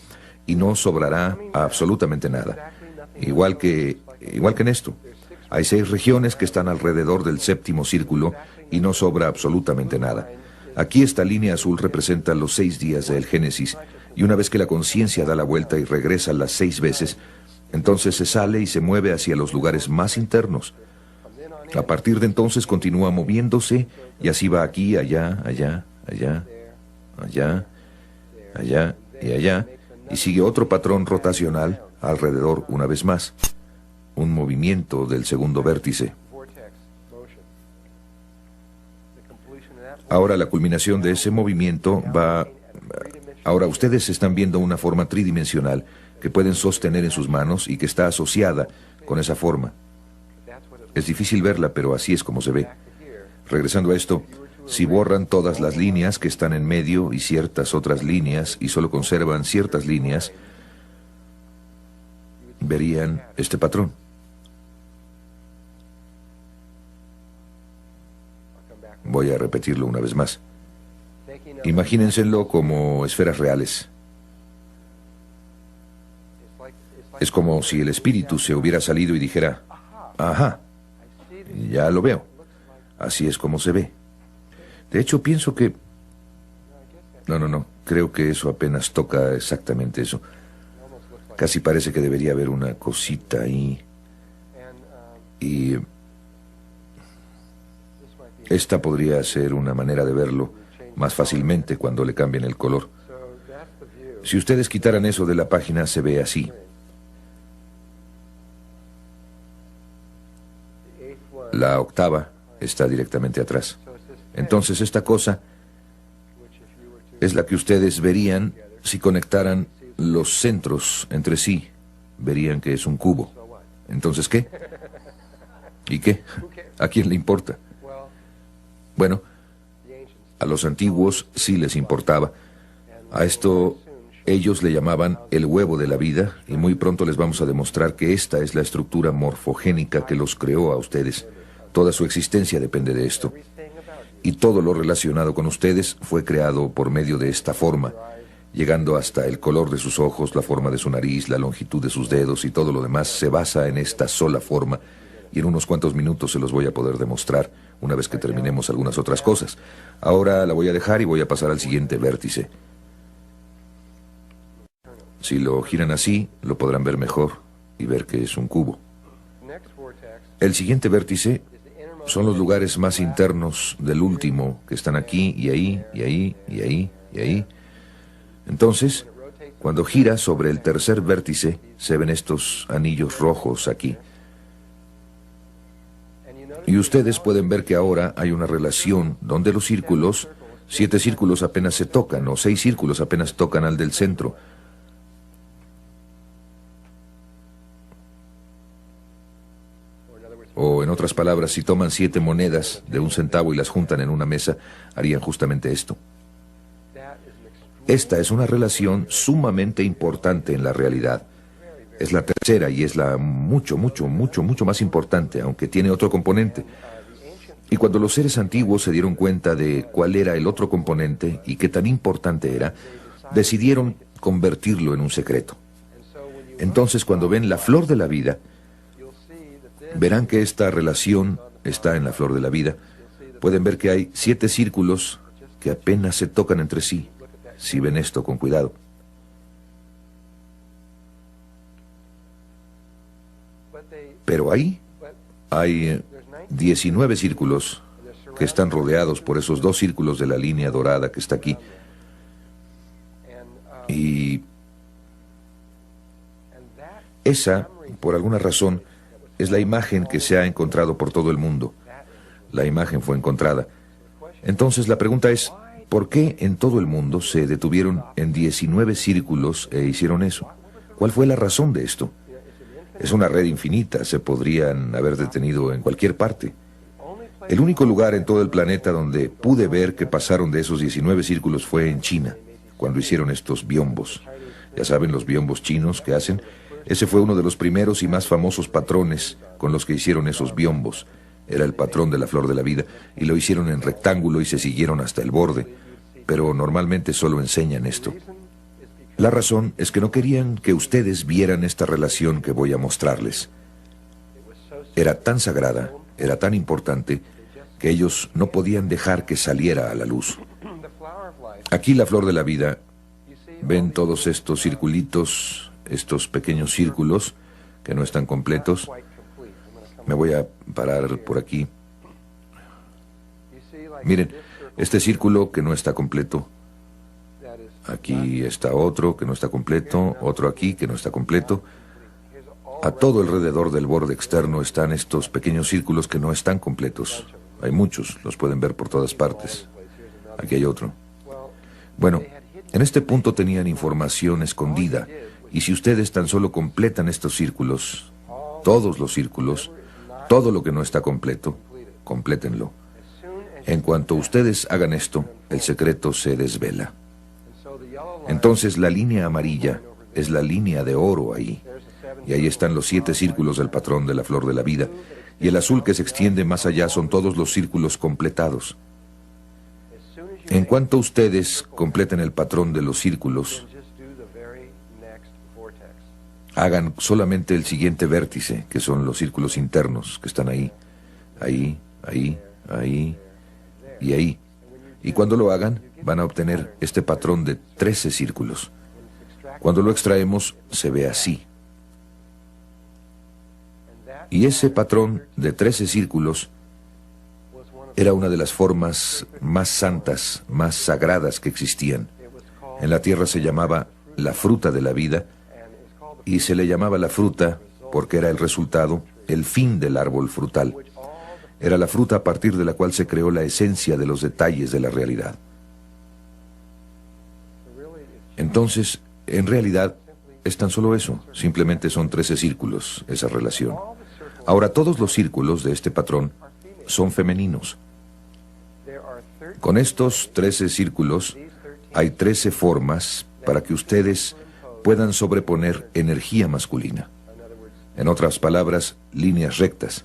y no sobrará absolutamente nada. Igual que en esto. Hay 6 regiones que están alrededor del 7º círculo y no sobra absolutamente nada. Aquí esta línea azul representa los 6 días del Génesis, y una vez que la conciencia da la vuelta y regresa las 6 veces, entonces se sale y se mueve hacia los lugares más internos. A partir de entonces continúa moviéndose, y así va aquí, allá, allá, allá, allá, allá y allá, y sigue otro patrón rotacional alrededor una vez más, un movimiento del segundo vértice. Ahora la culminación de ese movimiento va... Ahora ustedes están viendo una forma tridimensional que pueden sostener en sus manos y que está asociada con esa forma. Es difícil verla, pero así es como se ve. Regresando a esto, si borran todas las líneas que están en medio y ciertas otras líneas y solo conservan ciertas líneas, verían este patrón. Voy a repetirlo una vez más. Imagínenselo como esferas reales. Es como si el espíritu se hubiera salido y dijera, ajá, ya lo veo. Así es como se ve. De hecho, pienso que... No, creo que eso apenas toca exactamente eso. Casi parece que debería haber una cosita ahí. Y... esta podría ser una manera de verlo más fácilmente cuando le cambien el color. Si ustedes quitaran eso de la página, se ve así. La octava está directamente atrás. Entonces esta cosa, es la que ustedes verían si conectaran los centros entre sí. Verían que es un cubo. ¿Entonces qué? ¿Y qué? ¿A quién le importa? Bueno, a los antiguos sí les importaba. A esto ellos le llamaban el huevo de la vida, y muy pronto les vamos a demostrar que esta es la estructura morfogénica que los creó a ustedes. Toda su existencia depende de esto. Y todo lo relacionado con ustedes fue creado por medio de esta forma, llegando hasta el color de sus ojos, la forma de su nariz, la longitud de sus dedos y todo lo demás se basa en esta sola forma. Y en unos cuantos minutos se los voy a poder demostrar, una vez que terminemos algunas otras cosas. Ahora la voy a dejar y voy a pasar al siguiente vértice. Si lo giran así, lo podrán ver mejor y ver que es un cubo. El siguiente vértice son los lugares más internos del último, que están aquí y ahí, y ahí, y ahí, y ahí. Entonces, cuando gira sobre el tercer vértice, se ven estos anillos rojos aquí. Y ustedes pueden ver que ahora hay una relación donde los círculos, 7 círculos apenas se tocan, o 6 círculos apenas tocan al del centro. O en otras palabras, si toman 7 monedas de 1 centavo y las juntan en una mesa, harían justamente esto. Esta es una relación sumamente importante en la realidad. Es la tercera y es la mucho más importante, aunque tiene otro componente. Y cuando los seres antiguos se dieron cuenta de cuál era el otro componente y qué tan importante era, decidieron convertirlo en un secreto. Entonces, cuando ven la flor de la vida, verán que esta relación está en la flor de la vida. Pueden ver que hay 7 círculos que apenas se tocan entre sí, si ven esto con cuidado. Pero ahí hay 19 círculos que están rodeados por esos 2 círculos de la línea dorada que está aquí. Y esa, por alguna razón, es la imagen que se ha encontrado por todo el mundo. La imagen fue encontrada. Entonces la pregunta es, ¿por qué en todo el mundo se detuvieron en 19 círculos e hicieron eso? ¿Cuál fue la razón de esto? Es una red infinita, se podrían haber detenido en cualquier parte. El único lugar en todo el planeta donde pude ver que pasaron de esos 19 círculos fue en China, cuando hicieron estos biombos. Ya saben, los biombos chinos que hacen. Ese fue uno de los primeros y más famosos patrones con los que hicieron esos biombos. Era el patrón de la flor de la vida, y lo hicieron en rectángulo y se siguieron hasta el borde. Pero normalmente solo enseñan esto. La razón es que no querían que ustedes vieran esta relación que voy a mostrarles. Era tan sagrada, era tan importante, que ellos no podían dejar que saliera a la luz. Aquí la flor de la vida, ven todos estos circulitos, estos pequeños círculos que no están completos. Me voy a parar por aquí. Miren, este círculo que no está completo. Aquí está otro que no está completo, otro aquí que no está completo. A todo alrededor del borde externo están estos pequeños círculos que no están completos. Hay muchos, los pueden ver por todas partes. Aquí hay otro. Bueno, en este punto tenían información escondida, y si ustedes tan solo completan estos círculos, todos los círculos, todo lo que no está completo, complétenlo. En cuanto ustedes hagan esto, el secreto se desvela. Entonces la línea amarilla es la línea de oro ahí. Y ahí están los 7 círculos del patrón de la flor de la vida. Y el azul que se extiende más allá son todos los círculos completados. En cuanto ustedes completen el patrón de los círculos, hagan solamente el siguiente vértice, que son los círculos internos que están ahí, ahí, ahí, ahí y ahí. Y cuando lo hagan, van a obtener este patrón de 13 círculos. Cuando lo extraemos, se ve así. Y ese patrón de 13 círculos era una de las formas más santas, más sagradas que existían. En la tierra se llamaba la fruta de la vida, y se le llamaba la fruta porque era el resultado, el fin del árbol frutal. Era la fruta a partir de la cual se creó la esencia de los detalles de la realidad. Entonces, en realidad, es tan solo eso. Simplemente son 13 círculos, esa relación. Ahora, todos los círculos de este patrón son femeninos. Con estos 13 círculos, hay 13 formas para que ustedes puedan sobreponer energía masculina. En otras palabras, líneas rectas.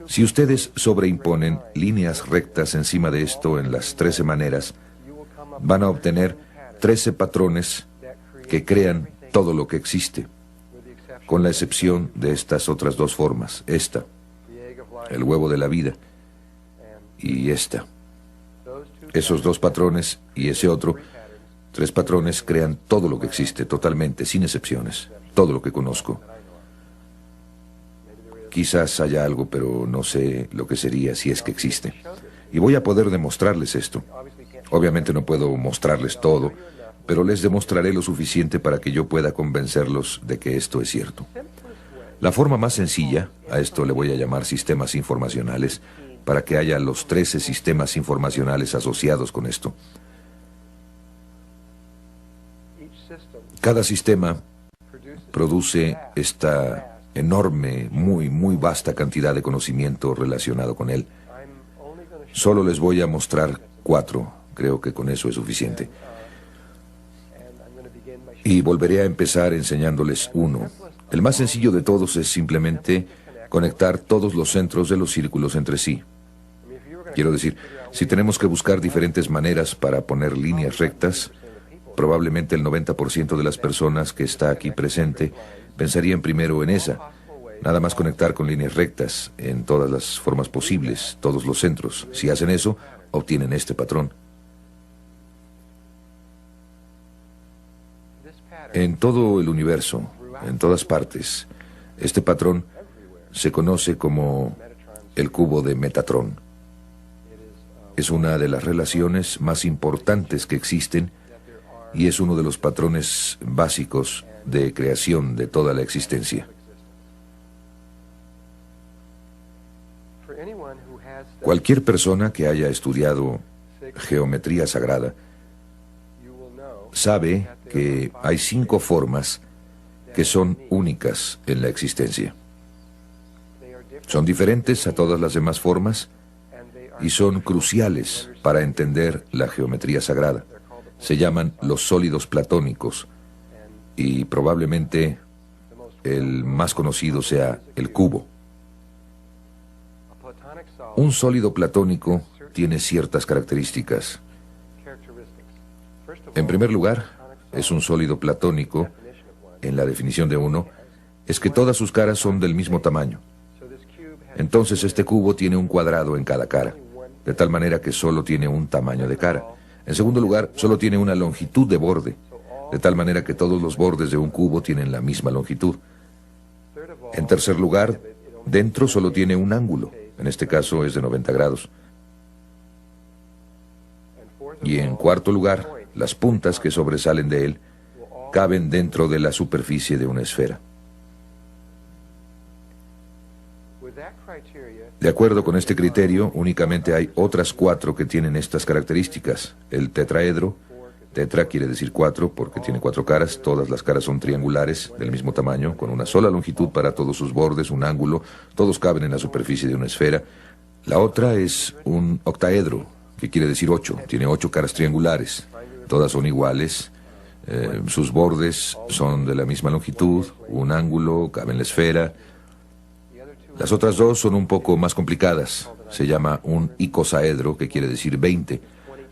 Si ustedes sobreimponen líneas rectas encima de esto en las 13 maneras, van a obtener 13 patrones que crean todo lo que existe, con la excepción de estas otras dos formas, esta, el huevo de la vida, y esta. Esos dos patrones y ese otro, 3 patrones crean todo lo que existe, totalmente, sin excepciones, todo lo que conozco. Quizás haya algo, pero no sé lo que sería si es que existe. Y voy a poder demostrarles esto. Obviamente no puedo mostrarles todo, pero les demostraré lo suficiente para que yo pueda convencerlos de que esto es cierto. La forma más sencilla, a esto le voy a llamar sistemas informacionales, para que haya los 13 sistemas informacionales asociados con esto. Cada sistema produce esta enorme, muy vasta cantidad de conocimiento relacionado con él. Solo les voy a mostrar 4, creo que con eso es suficiente. Y volveré a empezar enseñándoles uno. El más sencillo de todos es simplemente conectar todos los centros de los círculos entre sí. Quiero decir, si tenemos que buscar diferentes maneras para poner líneas rectas, probablemente el 90% de las personas que está aquí presente pensarían primero en esa. Nada más conectar con líneas rectas en todas las formas posibles, todos los centros. Si hacen eso, obtienen este patrón. En todo el universo, en todas partes, este patrón se conoce como el cubo de Metatron. Es una de las relaciones más importantes que existen y es uno de los patrones básicos de creación de toda la existencia. Cualquier persona que haya estudiado geometría sagrada sabe que hay 5 formas que son únicas en la existencia. Son diferentes a todas las demás formas y son cruciales para entender la geometría sagrada. Se llaman los sólidos platónicos y probablemente el más conocido sea el cubo. Un sólido platónico tiene ciertas características. En primer lugar, es un sólido platónico, en la definición de uno, es que todas sus caras son del mismo tamaño. Entonces este cubo tiene un cuadrado en cada cara, de tal manera que solo tiene un tamaño de cara. En segundo lugar, solo tiene una longitud de borde, de tal manera que todos los bordes de un cubo tienen la misma longitud. En tercer lugar, dentro solo tiene un ángulo, en este caso es de 90 grados. Y en cuarto lugar, las puntas que sobresalen de él caben dentro de la superficie de una esfera. De acuerdo con este criterio, únicamente hay otras 4 que tienen estas características. El tetraedro, tetra quiere decir 4 porque tiene 4 caras, todas las caras son triangulares del mismo tamaño, con una sola longitud para todos sus bordes, un ángulo, todos caben en la superficie de una esfera. La otra es un octaedro, que quiere decir 8, tiene 8 caras triangulares, todas son iguales, sus bordes son de la misma longitud, un ángulo, cabe en la esfera. Las otras 2 son un poco más complicadas. Se llama un icosaedro, que quiere decir 20.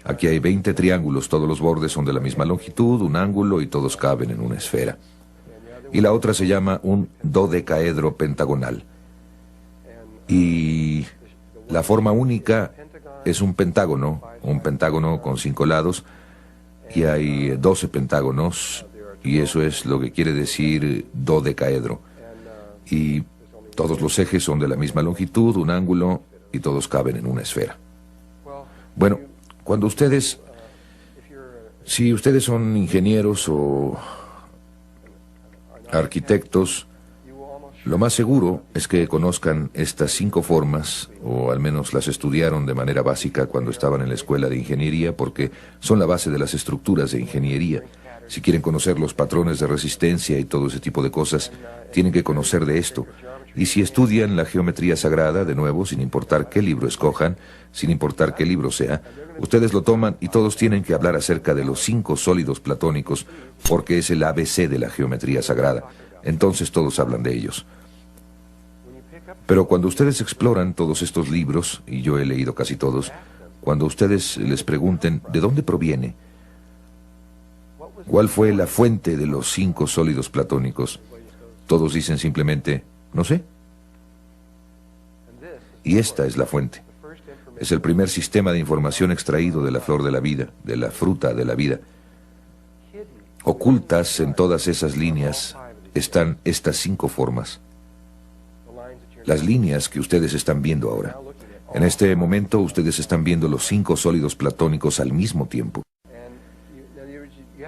Aquí hay 20 triángulos, todos los bordes son de la misma longitud, un ángulo y todos caben en una esfera. Y la otra se llama un dodecaedro pentagonal. Y la forma única es un pentágono con 5 lados, y hay 12 pentágonos, y eso es lo que quiere decir dodecaedro. Y todos los ejes son de la misma longitud, un ángulo, y todos caben en una esfera. Bueno, cuando si ustedes son ingenieros o arquitectos, lo más seguro es que conozcan estas 5 formas, o al menos las estudiaron de manera básica cuando estaban en la escuela de ingeniería, porque son la base de las estructuras de ingeniería. Si quieren conocer los patrones de resistencia y todo ese tipo de cosas, tienen que conocer de esto. Y si estudian la geometría sagrada, de nuevo, sin importar qué libro escojan, sin importar qué libro sea, ustedes lo toman y todos tienen que hablar acerca de los 5 sólidos platónicos, porque es el ABC de la geometría sagrada. Entonces todos hablan de ellos. Pero cuando ustedes exploran todos estos libros, y yo he leído casi todos, cuando ustedes les pregunten ¿de dónde proviene? ¿Cuál fue la fuente de los 5 sólidos platónicos? Todos dicen simplemente, no sé. Y esta es la fuente. Es el primer sistema de información extraído de la flor de la vida, de la fruta de la vida. Ocultas en todas esas líneas están estas 5 formas. Las líneas que ustedes están viendo ahora. En este momento ustedes están viendo los 5 sólidos platónicos al mismo tiempo.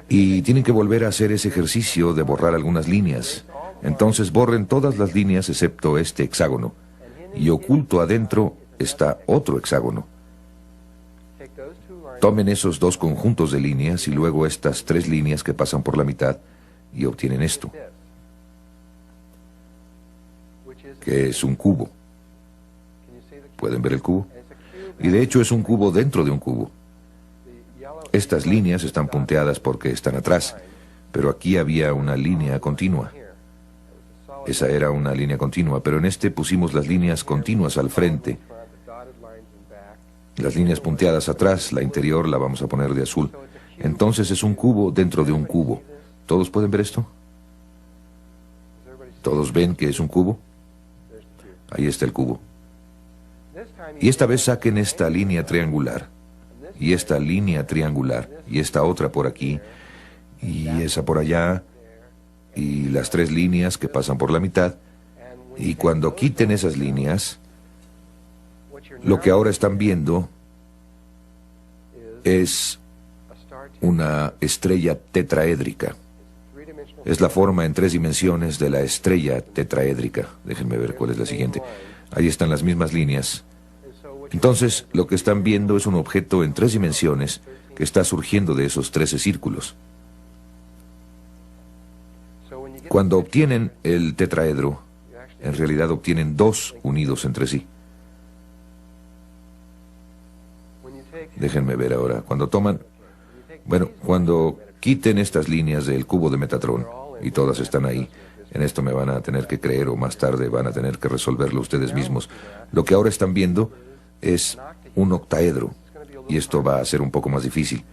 Y tienen que volver a hacer ese ejercicio de borrar algunas líneas. Entonces borren todas las líneas excepto este hexágono. Y oculto adentro está otro hexágono. Tomen esos 2 conjuntos de líneas y luego estas 3 líneas que pasan por la mitad y obtienen esto, que es un cubo. ¿Pueden ver el cubo? Y de hecho es un cubo dentro de un cubo. Estas líneas están punteadas porque están atrás, pero aquí había una línea continua. Esa era una línea continua, pero en este pusimos las líneas continuas al frente. Las líneas punteadas atrás, la interior la vamos a poner de azul. Entonces es un cubo dentro de un cubo. ¿Todos pueden ver esto? ¿Todos ven que es un cubo? Ahí está el cubo. Y esta vez saquen esta línea triangular, y esta línea triangular, y esta otra por aquí, y esa por allá, y las 3 líneas que pasan por la mitad. Y cuando quiten esas líneas, lo que ahora están viendo es una estrella tetraédrica. Es la forma en 3 dimensiones de la estrella tetraédrica. Déjenme ver cuál es la siguiente. Ahí están las mismas líneas. Entonces, lo que están viendo es un objeto en 3 dimensiones que está surgiendo de esos 13 círculos. Cuando obtienen el tetraedro, en realidad obtienen 2 unidos entre sí. Déjenme ver ahora. Cuando quiten estas líneas del cubo de Metatrón, y todas están ahí, en esto me van a tener que creer o más tarde van a tener que resolverlo ustedes mismos. Lo que ahora están viendo es un octaedro, y esto va a ser un poco más difícil.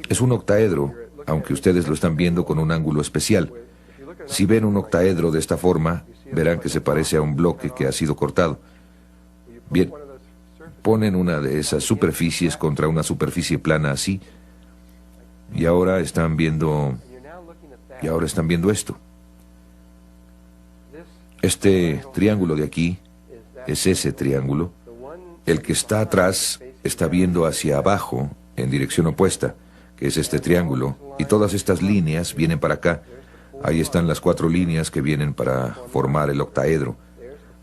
Es un octaedro, aunque ustedes lo están viendo con un ángulo especial. Si ven un octaedro de esta forma, verán que se parece a un bloque que ha sido cortado. Bien, ponen una de esas superficies contra una superficie plana así, y ahora están viendo esto. Este triángulo de aquí es ese triángulo. El que está atrás está viendo hacia abajo, en dirección opuesta, que es este triángulo, y todas estas líneas vienen para acá. Ahí están las 4 líneas que vienen para formar el octaedro.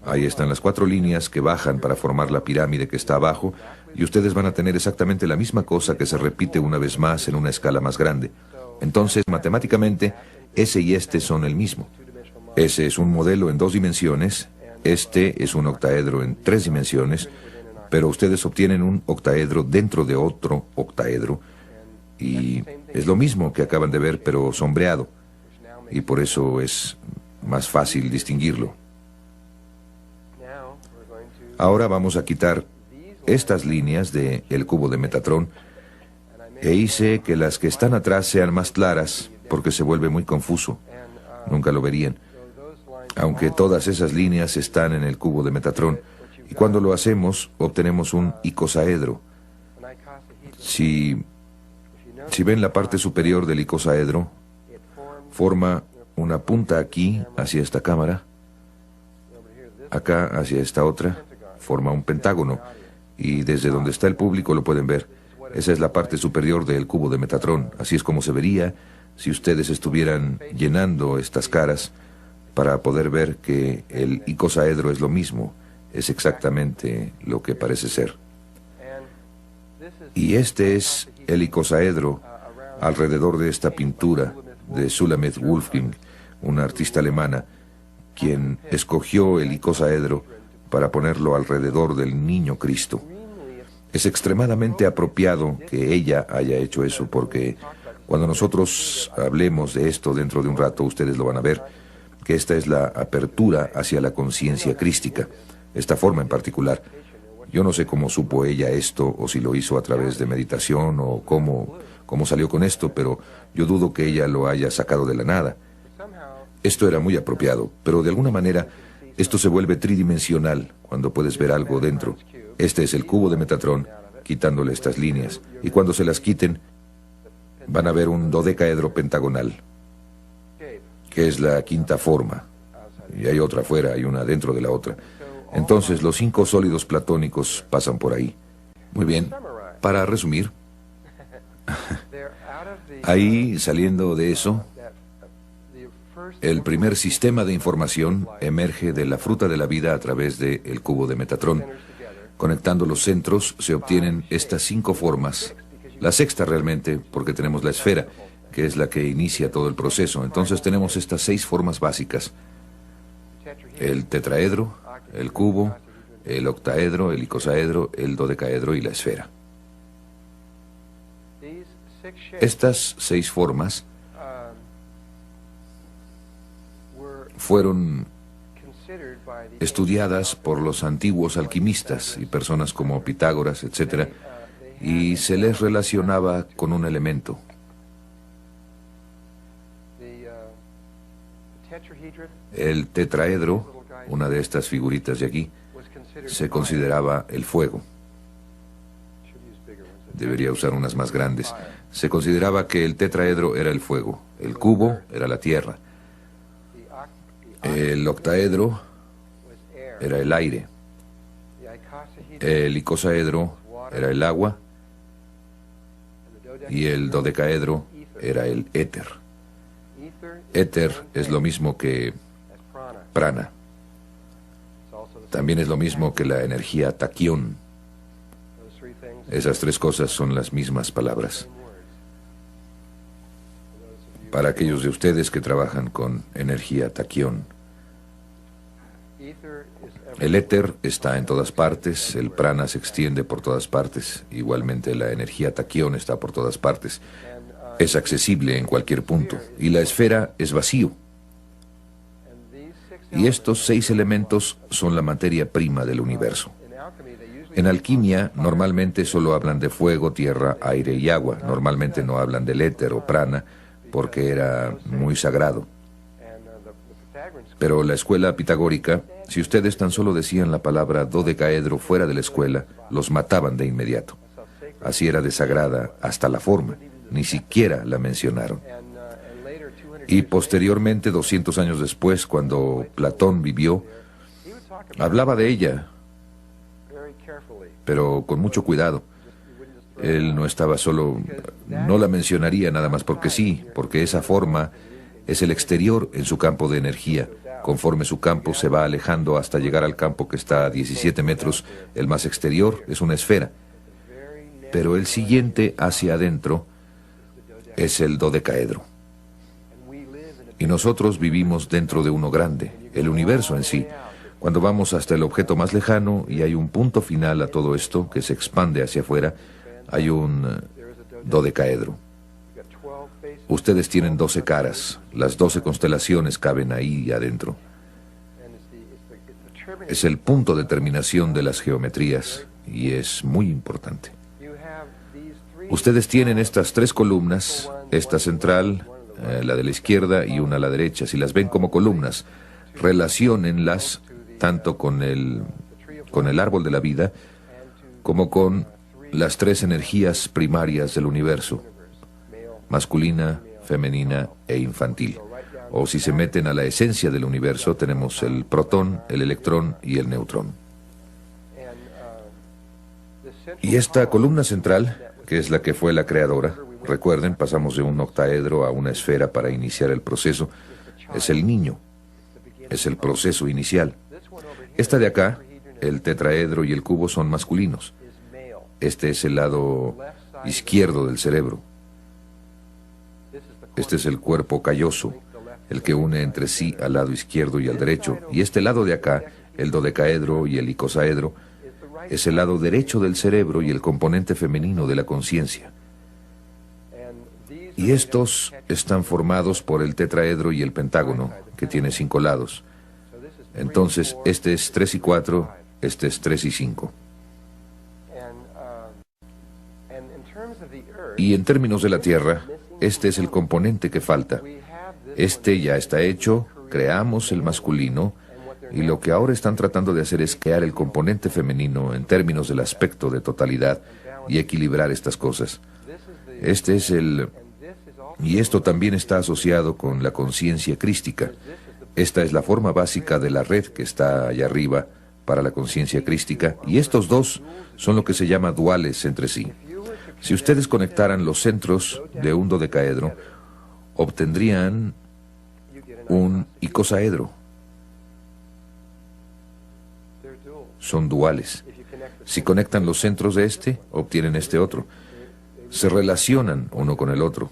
Ahí están las 4 líneas que bajan para formar la pirámide que está abajo, y ustedes van a tener exactamente la misma cosa que se repite una vez más en una escala más grande. Entonces, matemáticamente, ese y este son el mismo. Ese es un modelo en 2 dimensiones, este es un octaedro en 3 dimensiones, pero ustedes obtienen un octaedro dentro de otro octaedro, y es lo mismo que acaban de ver, pero sombreado, y por eso es más fácil distinguirlo. Ahora vamos a quitar estas líneas del cubo de Metatrón, e hice que las que están atrás sean más claras, porque se vuelve muy confuso. Nunca lo verían. Aunque todas esas líneas están en el cubo de Metatrón, y cuando lo hacemos, obtenemos un icosaedro. Si ven la parte superior del icosaedro, forma una punta aquí, hacia esta cámara, acá hacia esta otra, forma un pentágono, y desde donde está el público lo pueden ver. Esa es la parte superior del cubo de Metatrón. Así es como se vería si ustedes estuvieran llenando estas caras para poder ver que el icosaedro es lo mismo, es exactamente lo que parece ser. Y este es el icosaedro alrededor de esta pintura de Sulamith Wolfgang, una artista alemana, quien escogió el icosaedro para ponerlo alrededor del niño Cristo. Es extremadamente apropiado que ella haya hecho eso, porque cuando nosotros hablemos de esto dentro de un rato, ustedes lo van a ver, que esta es la apertura hacia la conciencia crística, esta forma en particular. Yo no sé cómo supo ella esto, o si lo hizo a través de meditación, o cómo salió con esto, pero yo dudo que ella lo haya sacado de la nada. Esto era muy apropiado, pero de alguna manera esto se vuelve tridimensional cuando puedes ver algo dentro. Este es el cubo de Metatron, quitándole estas líneas, y cuando se las quiten, van a ver un dodecaedro pentagonal, que es la quinta forma, y hay otra afuera, hay una dentro de la otra. Entonces los 5 sólidos platónicos pasan por ahí. Muy bien, para resumir, ahí, saliendo de eso, el primer sistema de información emerge de la fruta de la vida a través del cubo de Metatron. Conectando los centros se obtienen estas 5 formas. La sexta realmente, porque tenemos la esfera, que es la que inicia todo el proceso. Entonces tenemos estas 6 formas básicas: el tetraedro, el cubo, el octaedro, el icosaedro, el dodecaedro y la esfera. Estas 6 formas fueron estudiadas por los antiguos alquimistas y personas como Pitágoras, etc., y se les relacionaba con un elemento. El tetraedro, una de estas figuritas de aquí, se consideraba el fuego. Debería usar unas más grandes. Se consideraba que el tetraedro era el fuego, el cubo era la tierra, el octaedro era el aire, el icosaedro era el agua y el dodecaedro era el éter. Éter es lo mismo que prana. También es lo mismo que la energía taquión. Esas 3 cosas son las mismas palabras. Para aquellos de ustedes que trabajan con energía taquión. El éter está en todas partes, el prana se extiende por todas partes, igualmente la energía taquión está por todas partes. Es accesible en cualquier punto, y la esfera es vacío. Y estos 6 elementos son la materia prima del universo. En alquimia, normalmente solo hablan de fuego, tierra, aire y agua. Normalmente no hablan del éter o prana, porque era muy sagrado. Pero la escuela pitagórica, si ustedes tan solo decían la palabra dodecaedro fuera de la escuela, los mataban de inmediato. Así era de sagrada hasta la forma. Ni siquiera la mencionaron. Y posteriormente, 200 años después, cuando Platón vivió, hablaba de ella, pero con mucho cuidado. Él no estaba solo, no la mencionaría nada más porque sí, porque esa forma es el exterior en su campo de energía. Conforme su campo se va alejando hasta llegar al campo que está a 17 metros, el más exterior es una esfera. Pero el siguiente hacia adentro es el dodecaedro. Y nosotros vivimos dentro de uno grande, el universo en sí. Cuando vamos hasta el objeto más lejano y hay un punto final a todo esto que se expande hacia afuera, hay un dodecaedro. Ustedes tienen 12 caras, las 12 constelaciones caben ahí adentro. Es el punto de terminación de las geometrías y es muy importante. Ustedes tienen estas 3 columnas, esta central, la de la izquierda y una a la derecha. Si las ven como columnas, relaciónenlas tanto con el árbol de la vida como con las 3 energías primarias del universo: masculina, femenina e infantil. O si se meten a la esencia del universo, tenemos el protón, el electrón y el neutrón. Y esta columna central, que es la que fue la creadora, recuerden, pasamos de un octaedro a una esfera para iniciar el proceso, es el niño, es el proceso inicial. Esta de acá, el tetraedro y el cubo, son masculinos. Este es el lado izquierdo del cerebro. Este es el cuerpo calloso, el que une entre sí al lado izquierdo y al derecho. Y este lado de acá, el dodecaedro y el icosaedro, es el lado derecho del cerebro y el componente femenino de la conciencia. Y estos están formados por el tetraedro y el pentágono, que tiene 5 lados. Entonces, este es 3 y 4, este es 3 y 5. Y en términos de la Tierra, este es el componente que falta. Este ya está hecho, creamos el masculino, y lo que ahora están tratando de hacer es crear el componente femenino en términos del aspecto de totalidad y equilibrar estas cosas. Este es el... Y esto también está asociado con la conciencia crística. Esta es la forma básica de la red que está allá arriba para la conciencia crística, y estos dos son lo que se llama duales entre sí. Si ustedes conectaran los centros de un dodecaedro, obtendrían un icosaedro. Son duales. Si conectan los centros de este, obtienen este otro. Se relacionan uno con el otro.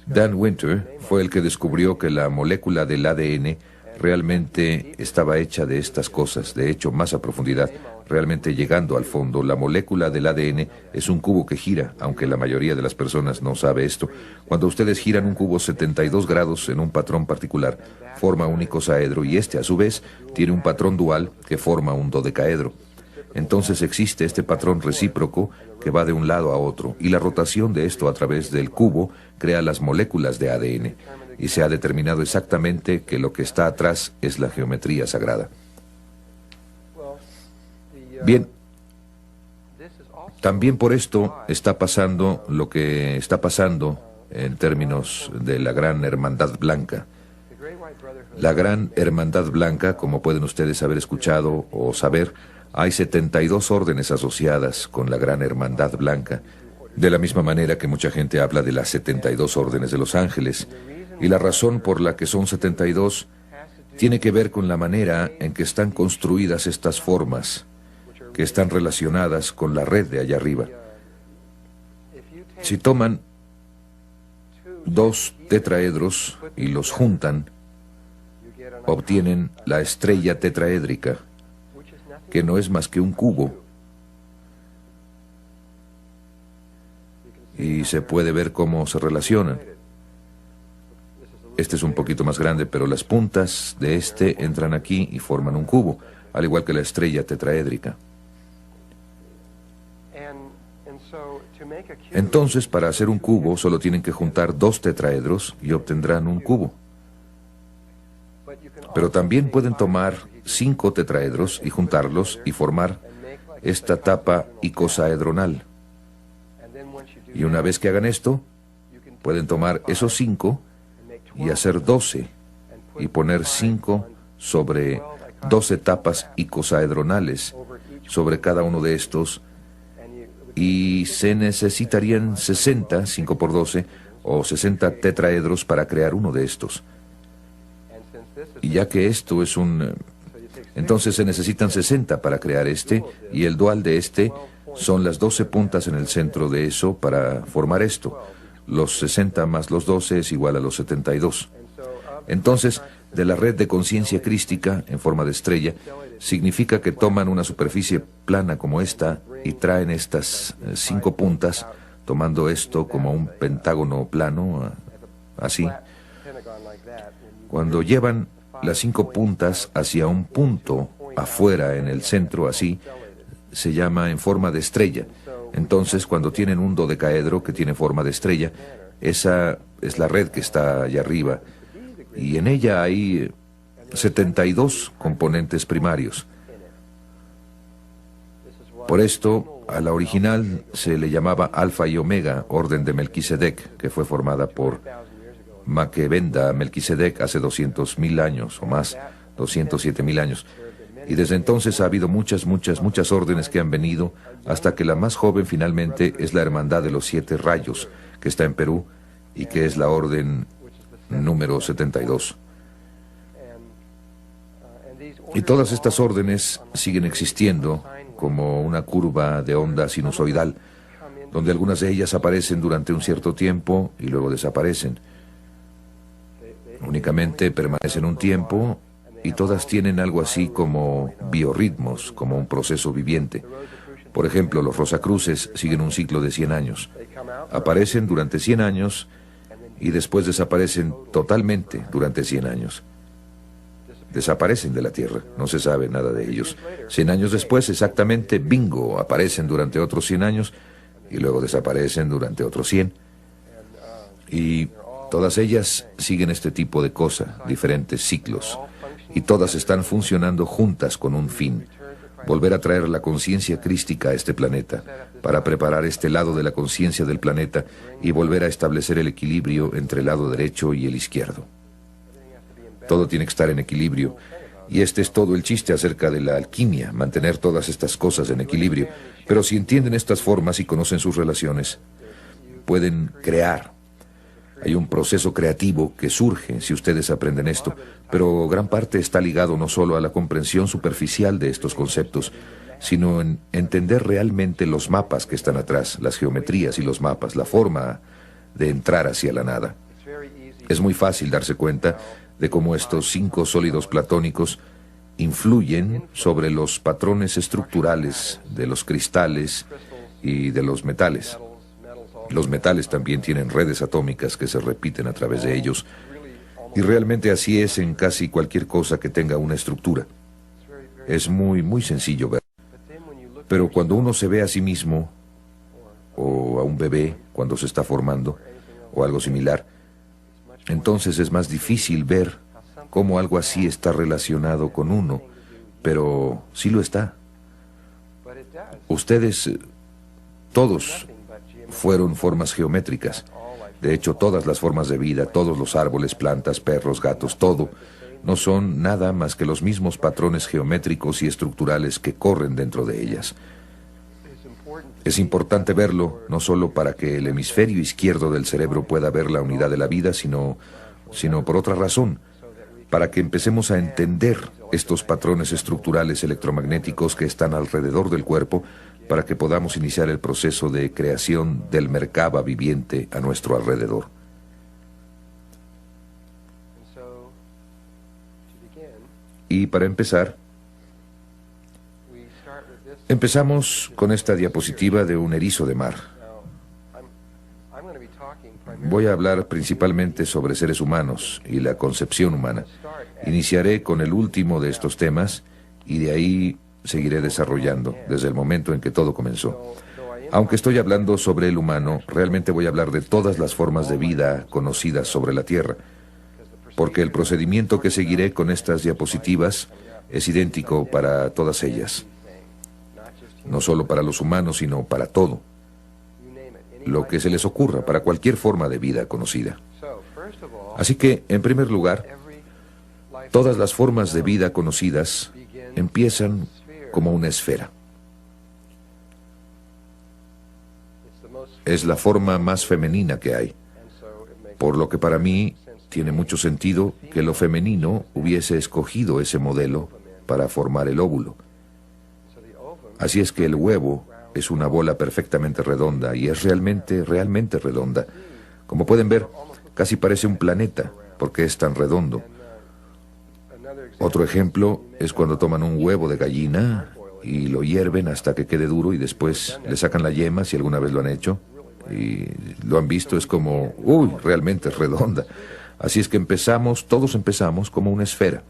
Dan Winter fue el que descubrió que la molécula del ADN realmente estaba hecha de estas cosas, de hecho, más a profundidad. Realmente llegando al fondo, la molécula del ADN es un cubo que gira, aunque la mayoría de las personas no sabe esto. Cuando ustedes giran un cubo 72 grados en un patrón particular, forma un icosaedro, y este a su vez tiene un patrón dual que forma un dodecaedro. Entonces existe este patrón recíproco que va de un lado a otro, y la rotación de esto a través del cubo crea las moléculas de ADN, y se ha determinado exactamente que lo que está atrás es la geometría sagrada. Bien, también por esto está pasando lo que está pasando en términos de la Gran Hermandad Blanca. La Gran Hermandad Blanca, como pueden ustedes haber escuchado o saber, hay 72 órdenes asociadas con la Gran Hermandad Blanca, de la misma manera que mucha gente habla de las 72 órdenes de los ángeles. Y la razón por la que son 72 tiene que ver con la manera en que están construidas estas formas, que están relacionadas con la red de allá arriba. Si toman 2 tetraedros y los juntan, obtienen la estrella tetraédrica, que no es más que un cubo. Y se puede ver cómo se relacionan. Este es un poquito más grande, pero las puntas de este entran aquí y forman un cubo, al igual que la estrella tetraédrica. Entonces, para hacer un cubo, solo tienen que juntar 2 tetraedros y obtendrán un cubo. Pero también pueden tomar 5 tetraedros y juntarlos y formar esta tapa icosaedronal. Y una vez que hagan esto, pueden tomar esos 5 y hacer 12 y poner 5 sobre 12 tapas icosaedronales sobre cada uno de estos, y se necesitarían 60, 5 por 12, o 60 tetraedros para crear uno de estos. Y ya que esto es entonces se necesitan 60 para crear este, y el dual de este son las 12 puntas en el centro de eso para formar esto. Los 60 más los 12 es igual a los 72. Entonces, de la red de conciencia crística en forma de estrella, significa que toman una superficie plana como esta y traen estas 5 puntas, tomando esto como un pentágono plano, así. Cuando llevan las 5 puntas hacia un punto afuera en el centro, así, se llama en forma de estrella. Entonces, cuando tienen un dodecaedro que tiene forma de estrella, esa es la red que está allá arriba, y en ella hay 72 componentes primarios. Por esto, a la original se le llamaba Alfa y Omega, orden de Melquisedec, que fue formada por Maquebenda Melquisedec hace 200.000 años o más, 207.000 años. Y desde entonces ha habido muchas órdenes que han venido, hasta que la más joven finalmente es la Hermandad de los 7 Rayos, que está en Perú, y que es la orden número 72. Y todas estas órdenes siguen existiendo como una curva de onda sinusoidal. donde algunas de ellas aparecen durante un cierto tiempo y luego desaparecen. Únicamente permanecen un tiempo y todas tienen algo así como biorritmos, como un proceso viviente. Por ejemplo, los Rosacruces siguen un ciclo de 100 años. Aparecen durante 100 años y después desaparecen totalmente durante 100 años. Desaparecen de la Tierra, no se sabe nada de ellos. 100 años después, exactamente, bingo, aparecen durante otros 100 años y luego desaparecen durante otros 100. Y todas ellas siguen este tipo de cosa, diferentes ciclos. Y todas están funcionando juntas con un fin: volver a traer la conciencia crística a este planeta, para preparar este lado de la conciencia del planeta y volver a establecer el equilibrio entre el lado derecho y el izquierdo. Todo tiene que estar en equilibrio. Y este es todo el chiste acerca de la alquimia, mantener todas estas cosas en equilibrio. Pero si entienden estas formas y conocen sus relaciones, pueden crear. Hay un proceso creativo que surge si ustedes aprenden esto, pero gran parte está ligado no solo a la comprensión superficial de estos conceptos, sino en entender realmente los mapas que están atrás, las geometrías y los mapas, la forma de entrar hacia la nada. Es muy fácil darse cuenta de cómo estos 5 sólidos platónicos influyen sobre los patrones estructurales de los cristales y de los metales. Los metales también tienen redes atómicas que se repiten a través de ellos, y realmente así es en casi cualquier cosa que tenga una estructura. Es muy sencillo ver. Pero cuando uno se ve a sí mismo, o a un bebé cuando se está formando, o algo similar, entonces es más difícil ver cómo algo así está relacionado con uno, pero sí lo está. Ustedes, todos, fueron formas geométricas. De hecho, todas las formas de vida, todos los árboles, plantas, perros, gatos, todo, no son nada más que los mismos patrones geométricos y estructurales que corren dentro de ellas. Es importante verlo, no solo para que el hemisferio izquierdo del cerebro pueda ver la unidad de la vida, sino por otra razón, para que empecemos a entender estos patrones estructurales electromagnéticos que están alrededor del cuerpo, para que podamos iniciar el proceso de creación del Merkaba viviente a nuestro alrededor. Y para empezar, empezamos con esta diapositiva de un erizo de mar. Voy a hablar principalmente sobre seres humanos y la concepción humana. Iniciaré con el último de estos temas y de ahí seguiré desarrollando desde el momento en que todo comenzó. Aunque estoy hablando sobre el humano, realmente voy a hablar de todas las formas de vida conocidas sobre la Tierra, porque el procedimiento que seguiré con estas diapositivas es idéntico para todas ellas. No solo para los humanos, sino para todo. Lo que se les ocurra, para cualquier forma de vida conocida. Así que, en primer lugar, todas las formas de vida conocidas empiezan como una esfera. Es la forma más femenina que hay, por lo que para mí tiene mucho sentido que lo femenino hubiese escogido ese modelo para formar el óvulo. Así es que el huevo es una bola perfectamente redonda y es realmente redonda. Como pueden ver, casi parece un planeta porque es tan redondo. Otro ejemplo es cuando toman un huevo de gallina y lo hierven hasta que quede duro y después le sacan la yema, si alguna vez lo han hecho, y lo han visto, es como, realmente es redonda. Así es que todos empezamos como una esfera.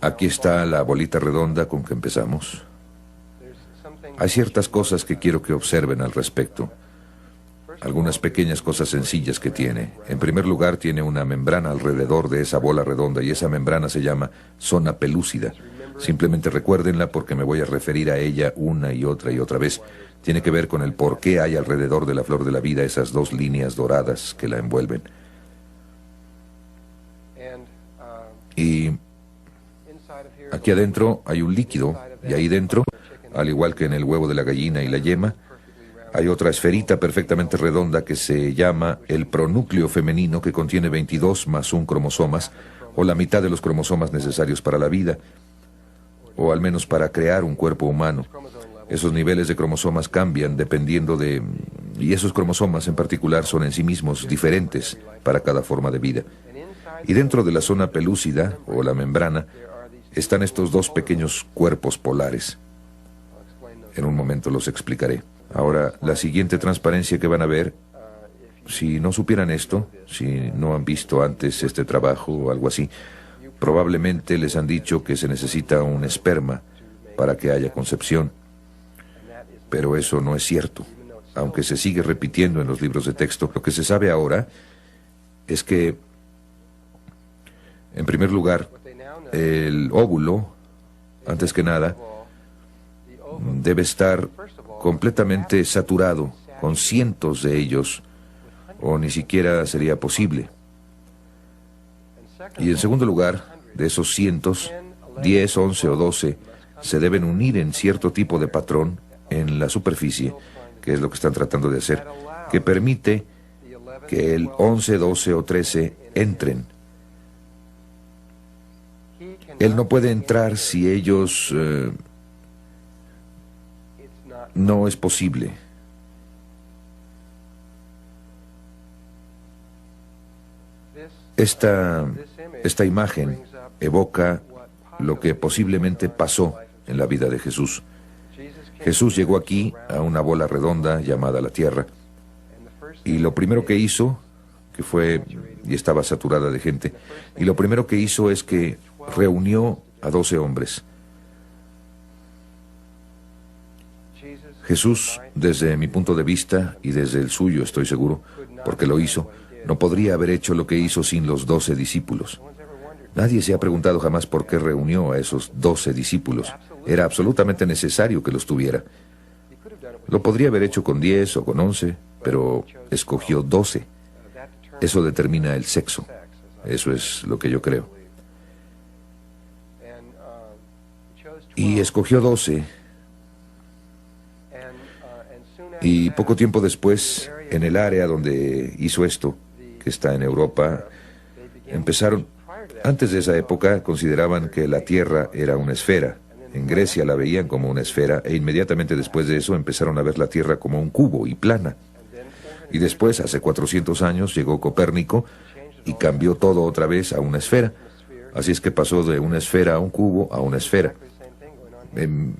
Aquí está la bolita redonda con que empezamos. Hay ciertas cosas que quiero que observen al respecto. Algunas pequeñas cosas sencillas que tiene. En primer lugar, tiene una membrana alrededor de esa bola redonda y esa membrana se llama zona pelúcida. Simplemente recuérdenla porque me voy a referir a ella una y otra vez. Tiene que ver con el por qué hay alrededor de la flor de la vida esas 2 líneas doradas que la envuelven. Y aquí adentro hay un líquido, y ahí dentro, al igual que en el huevo de la gallina y la yema, Hay otra esferita perfectamente redonda que se llama el pronúcleo femenino, que contiene 22 más 1 cromosomas, o la mitad de los cromosomas necesarios para la vida, o al menos para crear un cuerpo humano. Esos niveles de cromosomas cambian dependiendo de... y esos cromosomas en particular son en sí mismos diferentes para cada forma de vida. Y dentro de la zona pelúcida, o la membrana, están estos dos pequeños cuerpos polares. En un momento los explicaré. Ahora, la siguiente transparencia que van a ver, si no supieran esto, si no han visto antes este trabajo o algo así, probablemente les han dicho que se necesita un esperma para que haya concepción. Pero eso no es cierto. Aunque se sigue repitiendo en los libros de texto, lo que se sabe ahora es que, en primer lugar, el óvulo, antes que nada, debe estar completamente saturado con cientos de ellos, o ni siquiera sería posible. Y en segundo lugar, de esos cientos, 10, 11 o 12 se deben unir en cierto tipo de patrón en la superficie, que es lo que están tratando de hacer, que permite que el 11, 12 o 13 entren. Él no puede entrar si ellos... no es posible. Esta imagen evoca lo que posiblemente pasó en la vida de Jesús. Jesús llegó aquí a una bola redonda llamada la Tierra, y lo primero que hizo, que fue, y estaba saturada de gente, y lo primero que hizo es que reunió a 12 hombres. Jesús, desde mi punto de vista, y desde el suyo estoy seguro, porque lo hizo, no podría haber hecho lo que hizo sin los 12 discípulos. Nadie se ha preguntado jamás por qué reunió a esos 12 discípulos. Era absolutamente necesario que los tuviera. Lo podría haber hecho con 10 o con 11, pero escogió 12. Eso determina el sexo. Eso es lo que yo creo. Y escogió 12. Y poco tiempo después, en el área donde hizo esto, que está en Europa, empezaron... Antes de esa época consideraban que la Tierra era una esfera. En Grecia la veían como una esfera, e inmediatamente después de eso empezaron a ver la Tierra como un cubo y plana. Y después, hace 400 años, llegó Copérnico y cambió todo otra vez a una esfera. Así es que pasó de una esfera a un cubo a una esfera.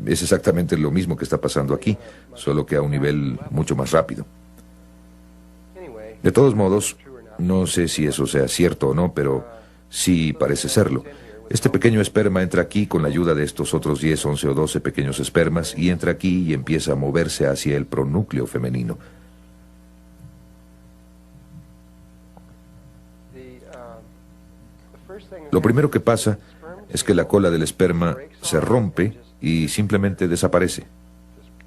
Es exactamente lo mismo que está pasando aquí, solo que a un nivel mucho más rápido. De todos modos, no sé si eso sea cierto o no, pero sí parece serlo. Este pequeño esperma entra aquí con la ayuda de estos otros 10, 11 o 12 pequeños espermas, y entra aquí y empieza a moverse hacia el pronúcleo femenino. Lo primero que pasa es que la cola del esperma se rompe y simplemente desaparece.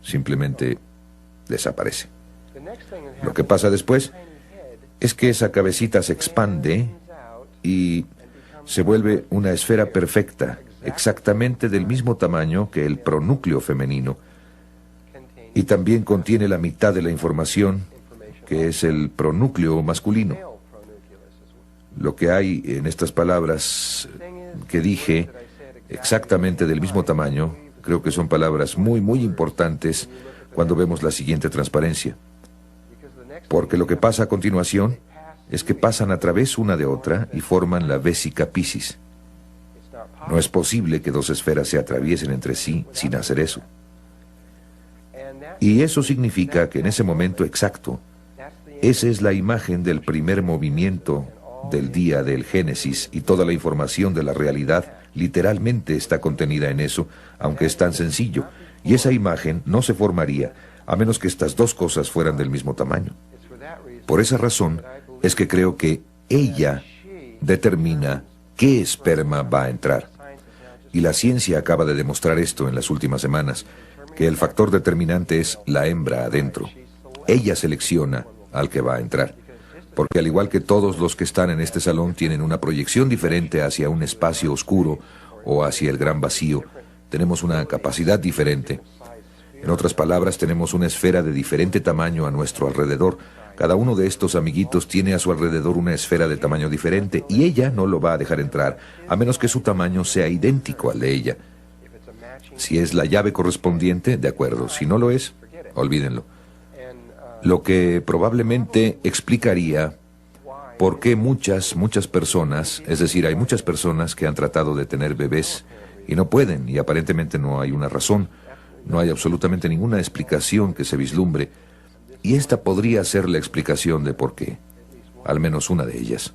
Simplemente desaparece. Lo que pasa después es que esa cabecita se expande y se vuelve una esfera perfecta, exactamente del mismo tamaño que el pronúcleo femenino, y también contiene la mitad de la información, que es el pronúcleo masculino. Lo que hay en estas palabras que dije, exactamente del mismo tamaño, creo que son palabras muy, muy importantes cuando vemos la siguiente transparencia. Porque lo que pasa a continuación es que pasan a través una de otra y forman la vésica Piscis. No es posible que dos esferas se atraviesen entre sí sin hacer eso. Y eso significa que en ese momento exacto, esa es la imagen del primer movimiento del día del Génesis, y toda la información de la realidad literalmente está contenida en eso, aunque es tan sencillo. Y esa imagen no se formaría a menos que estas dos cosas fueran del mismo tamaño. Por esa razón es que creo que ella determina qué esperma va a entrar. Y la ciencia acaba de demostrar esto en las últimas semanas, que el factor determinante es la hembra adentro. Ella selecciona al que va a entrar. Porque al igual que todos los que están en este salón tienen una proyección diferente hacia un espacio oscuro o hacia el gran vacío, tenemos una capacidad diferente. En otras palabras, tenemos una esfera de diferente tamaño a nuestro alrededor. Cada uno de estos amiguitos tiene a su alrededor una esfera de tamaño diferente y ella no lo va a dejar entrar, a menos que su tamaño sea idéntico al de ella. Si es la llave correspondiente, de acuerdo. Si no lo es, olvídenlo. Lo que probablemente explicaría por qué muchas personas, es decir, hay muchas personas que han tratado de tener bebés y no pueden, y aparentemente no hay una razón, no hay absolutamente ninguna explicación que se vislumbre, y esta podría ser la explicación de por qué, al menos una de ellas.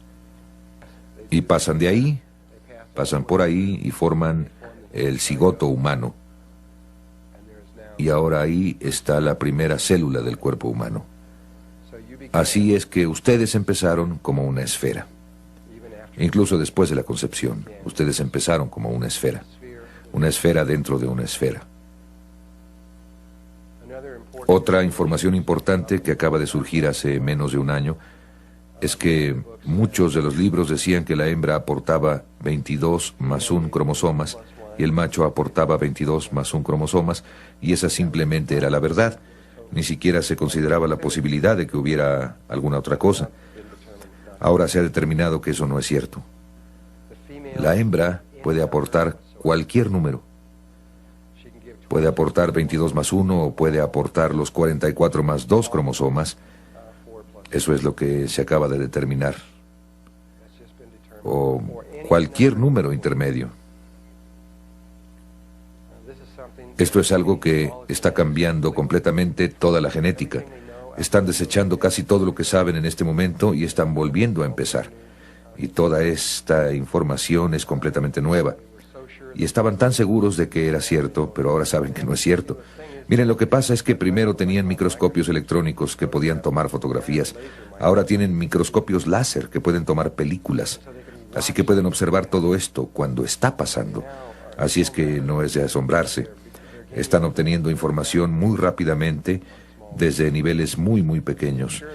Y pasan de ahí, pasan por ahí y forman el cigoto humano. Y ahora ahí está la primera célula del cuerpo humano. Así es que ustedes empezaron como una esfera. Incluso después de la concepción, ustedes empezaron como una esfera dentro de una esfera. Otra información importante que acaba de surgir hace menos de un año es que muchos de los libros decían que la hembra aportaba 22 más 1 cromosomas y el macho aportaba 22 más 1 cromosomas, y esa simplemente era la verdad. Ni siquiera se consideraba la posibilidad de que hubiera alguna otra cosa. Ahora se ha determinado que eso no es cierto. La hembra puede aportar cualquier número. Puede aportar 22 más 1 o puede aportar los 44 más 2 cromosomas. Eso es lo que se acaba de determinar. O cualquier número intermedio. Esto es algo que está cambiando completamente toda la genética. Están desechando casi todo lo que saben en este momento y están volviendo a empezar. Y toda esta información es completamente nueva. Y estaban tan seguros de que era cierto, pero ahora saben que no es cierto. Miren, lo que pasa es que primero tenían microscopios electrónicos que podían tomar fotografías. Ahora tienen microscopios láser que pueden tomar películas. Así que pueden observar todo esto cuando está pasando. Así es que no es de asombrarse. Están obteniendo información muy rápidamente desde niveles muy pequeños.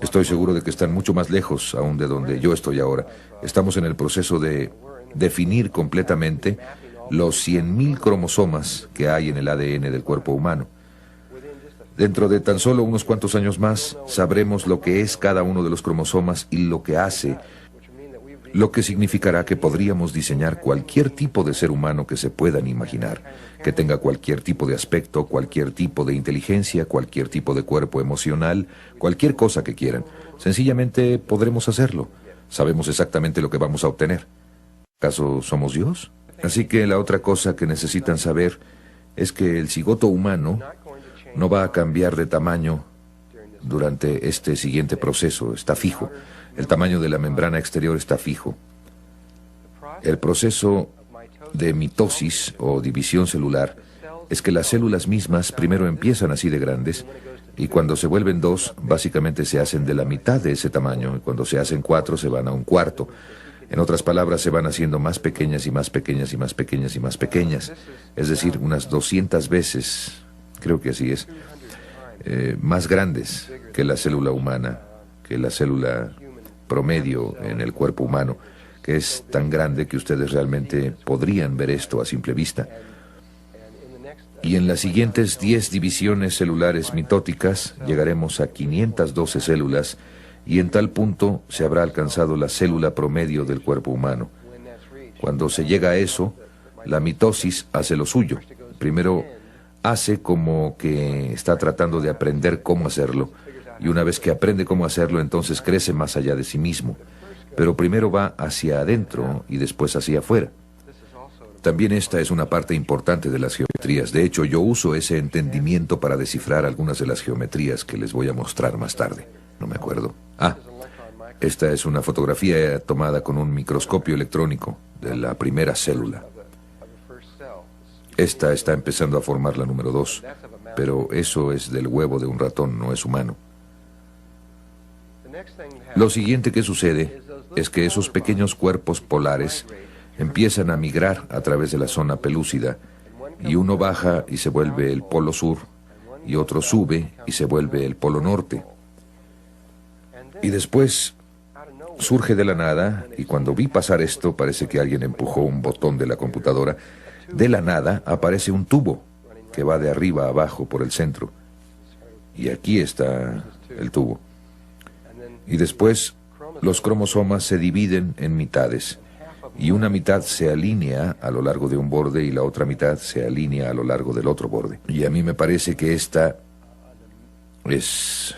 Estoy seguro de que están mucho más lejos aún de donde yo estoy ahora. Estamos en el proceso de definir completamente los 100.000 cromosomas que hay en el ADN del cuerpo humano. Dentro de tan solo unos cuantos años más, sabremos lo que es cada uno de los cromosomas y lo que hace, lo que significará que podríamos diseñar cualquier tipo de ser humano que se puedan imaginar, que tenga cualquier tipo de aspecto, cualquier tipo de inteligencia, cualquier tipo de cuerpo emocional, cualquier cosa que quieran. Sencillamente podremos hacerlo. Sabemos exactamente lo que vamos a obtener. ¿Acaso somos Dios? Así que la otra cosa que necesitan saber es que el cigoto humano no va a cambiar de tamaño durante este siguiente proceso. Está fijo. El tamaño de la membrana exterior está fijo. El proceso de mitosis o división celular es que las células mismas primero empiezan así de grandes y cuando se vuelven 2, básicamente se hacen de la mitad de ese tamaño, y cuando se hacen 4 se van a un cuarto. En otras palabras, se van haciendo más pequeñas y más pequeñas y más pequeñas y más pequeñas, es decir, unas 200 veces, creo que así es, más grandes que la célula humana, que la célula promedio en el cuerpo humano, que es tan grande que ustedes realmente podrían ver esto a simple vista. Y en las siguientes 10 divisiones celulares mitóticas llegaremos a 512 células y en tal punto se habrá alcanzado la célula promedio del cuerpo humano. Cuando se llega a eso, la mitosis hace lo suyo. Primero hace como que está tratando de aprender cómo hacerlo, y una vez que aprende cómo hacerlo, entonces crece más allá de sí mismo. Pero primero va hacia adentro y después hacia afuera. También esta es una parte importante de las geometrías. De hecho, yo uso ese entendimiento para descifrar algunas de las geometrías que les voy a mostrar más tarde. No me acuerdo. Esta es una fotografía tomada con un microscopio electrónico de la primera célula. Esta está empezando a formar la número 2, pero eso es del huevo de un ratón, no es humano. Lo siguiente que sucede es que esos pequeños cuerpos polares empiezan a migrar a través de la zona pelúcida, y uno baja y se vuelve el polo sur, y otro sube y se vuelve el polo norte. Y después surge de la nada, y cuando vi pasar esto, parece que alguien empujó un botón de la computadora. De la nada aparece un tubo que va de arriba a abajo por el centro. Y aquí está el tubo. Y después los cromosomas se dividen en mitades. Y una mitad se alinea a lo largo de un borde y la otra mitad se alinea a lo largo del otro borde. Y a mí me parece que esta es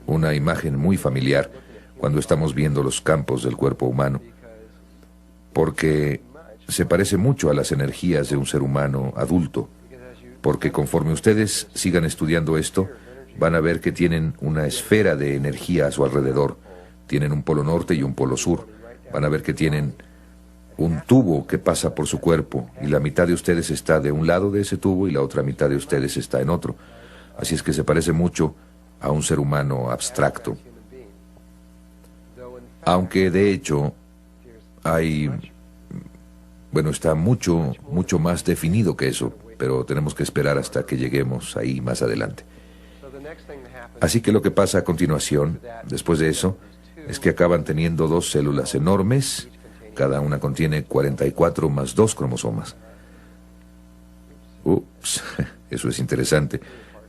una imagen muy familiar cuando estamos viendo los campos del cuerpo humano, porque se parece mucho a las energías de un ser humano adulto, porque conforme ustedes sigan estudiando esto, van a ver que tienen una esfera de energía a su alrededor, tienen un polo norte y un polo sur, van a ver que tienen un tubo que pasa por su cuerpo y la mitad de ustedes está de un lado de ese tubo y la otra mitad de ustedes está en otro. Así es que se parece mucho a un ser humano abstracto. Aunque de hecho está mucho más definido que eso, pero tenemos que esperar hasta que lleguemos ahí más adelante. Así que lo que pasa a continuación, después de eso, es que acaban teniendo dos células enormes. Cada una contiene 44 más 2 cromosomas. Ups, eso es interesante.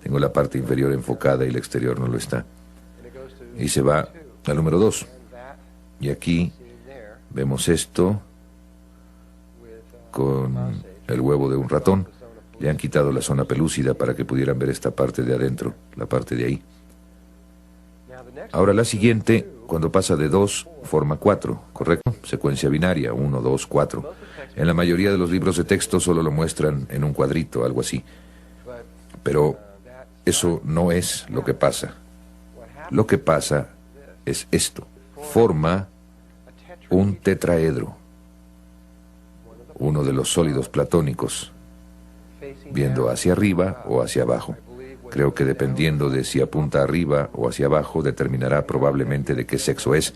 Tengo la parte inferior enfocada y la exterior no lo está. Y se va al número 2. Y aquí vemos esto con el huevo de un ratón. Le han quitado la zona pelúcida para que pudieran ver esta parte de adentro, la parte de ahí. Ahora la siguiente, cuando pasa de 2, forma 4, ¿correcto? Secuencia binaria, 1, 2, 4. En la mayoría de los libros de texto solo lo muestran en un cuadrito, algo así. Pero eso no es lo que pasa. Lo que pasa es esto. Forma un tetraedro, uno de los sólidos platónicos, viendo hacia arriba o hacia abajo. Creo que dependiendo de si apunta arriba o hacia abajo, determinará probablemente de qué sexo es.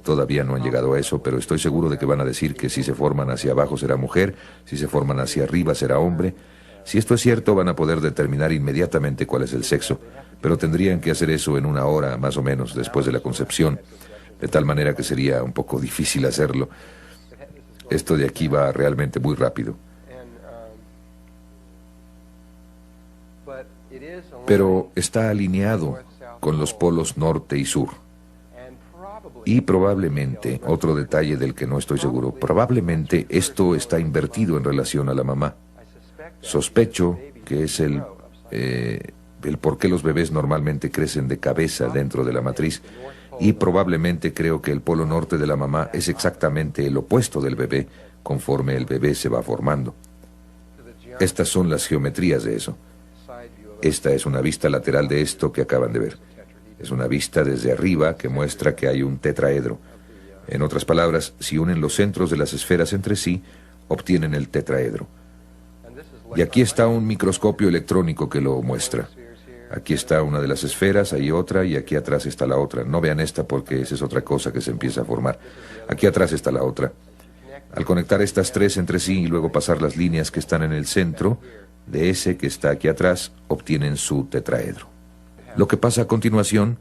Todavía no han llegado a eso, pero estoy seguro de que van a decir que si se forman hacia abajo será mujer, si se forman hacia arriba será hombre. Si esto es cierto, van a poder determinar inmediatamente cuál es el sexo, pero tendrían que hacer eso en 1 hora, más o menos, después de la concepción, de tal manera que sería un poco difícil hacerlo. Esto de aquí va realmente muy rápido. Pero está alineado con los polos norte y sur. Y probablemente, otro detalle del que no estoy seguro, probablemente esto está invertido en relación a la mamá. Sospecho que es el por qué los bebés normalmente crecen de cabeza dentro de la matriz, y probablemente creo que el polo norte de la mamá es exactamente el opuesto del bebé conforme el bebé se va formando. Estas son las geometrías de eso. Esta es una vista lateral de esto que acaban de ver. Es una vista desde arriba que muestra que hay un tetraedro. En otras palabras, si unen los centros de las esferas entre sí, obtienen el tetraedro. Y aquí está un microscopio electrónico que lo muestra. Aquí está una de las esferas, hay otra, y aquí atrás está la otra. No vean esta porque esa es otra cosa que se empieza a formar. Aquí atrás está la otra. Al conectar estas tres entre sí y luego pasar las líneas que están en el centro de ese que está aquí atrás, obtienen su tetraedro. Lo que pasa a continuación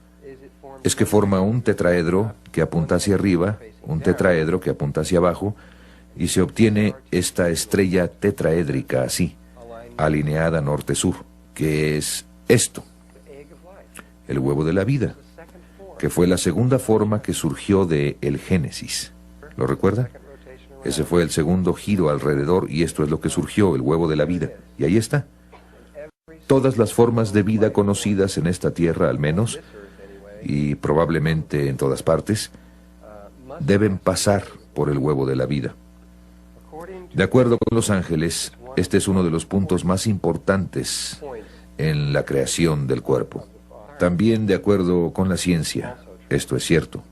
es que forma un tetraedro que apunta hacia arriba, un tetraedro que apunta hacia abajo, y se obtiene esta estrella tetraédrica así, alineada norte-sur, que es esto, el huevo de la vida, que fue la segunda forma que surgió de el Génesis. ¿Lo recuerda? Ese fue el segundo giro alrededor y esto es lo que surgió, el huevo de la vida. Y ahí está. Todas las formas de vida conocidas en esta tierra, al menos, y probablemente en todas partes, deben pasar por el huevo de la vida. De acuerdo con los ángeles, este es uno de los puntos más importantes en la creación del cuerpo. También de acuerdo con la ciencia, esto es cierto.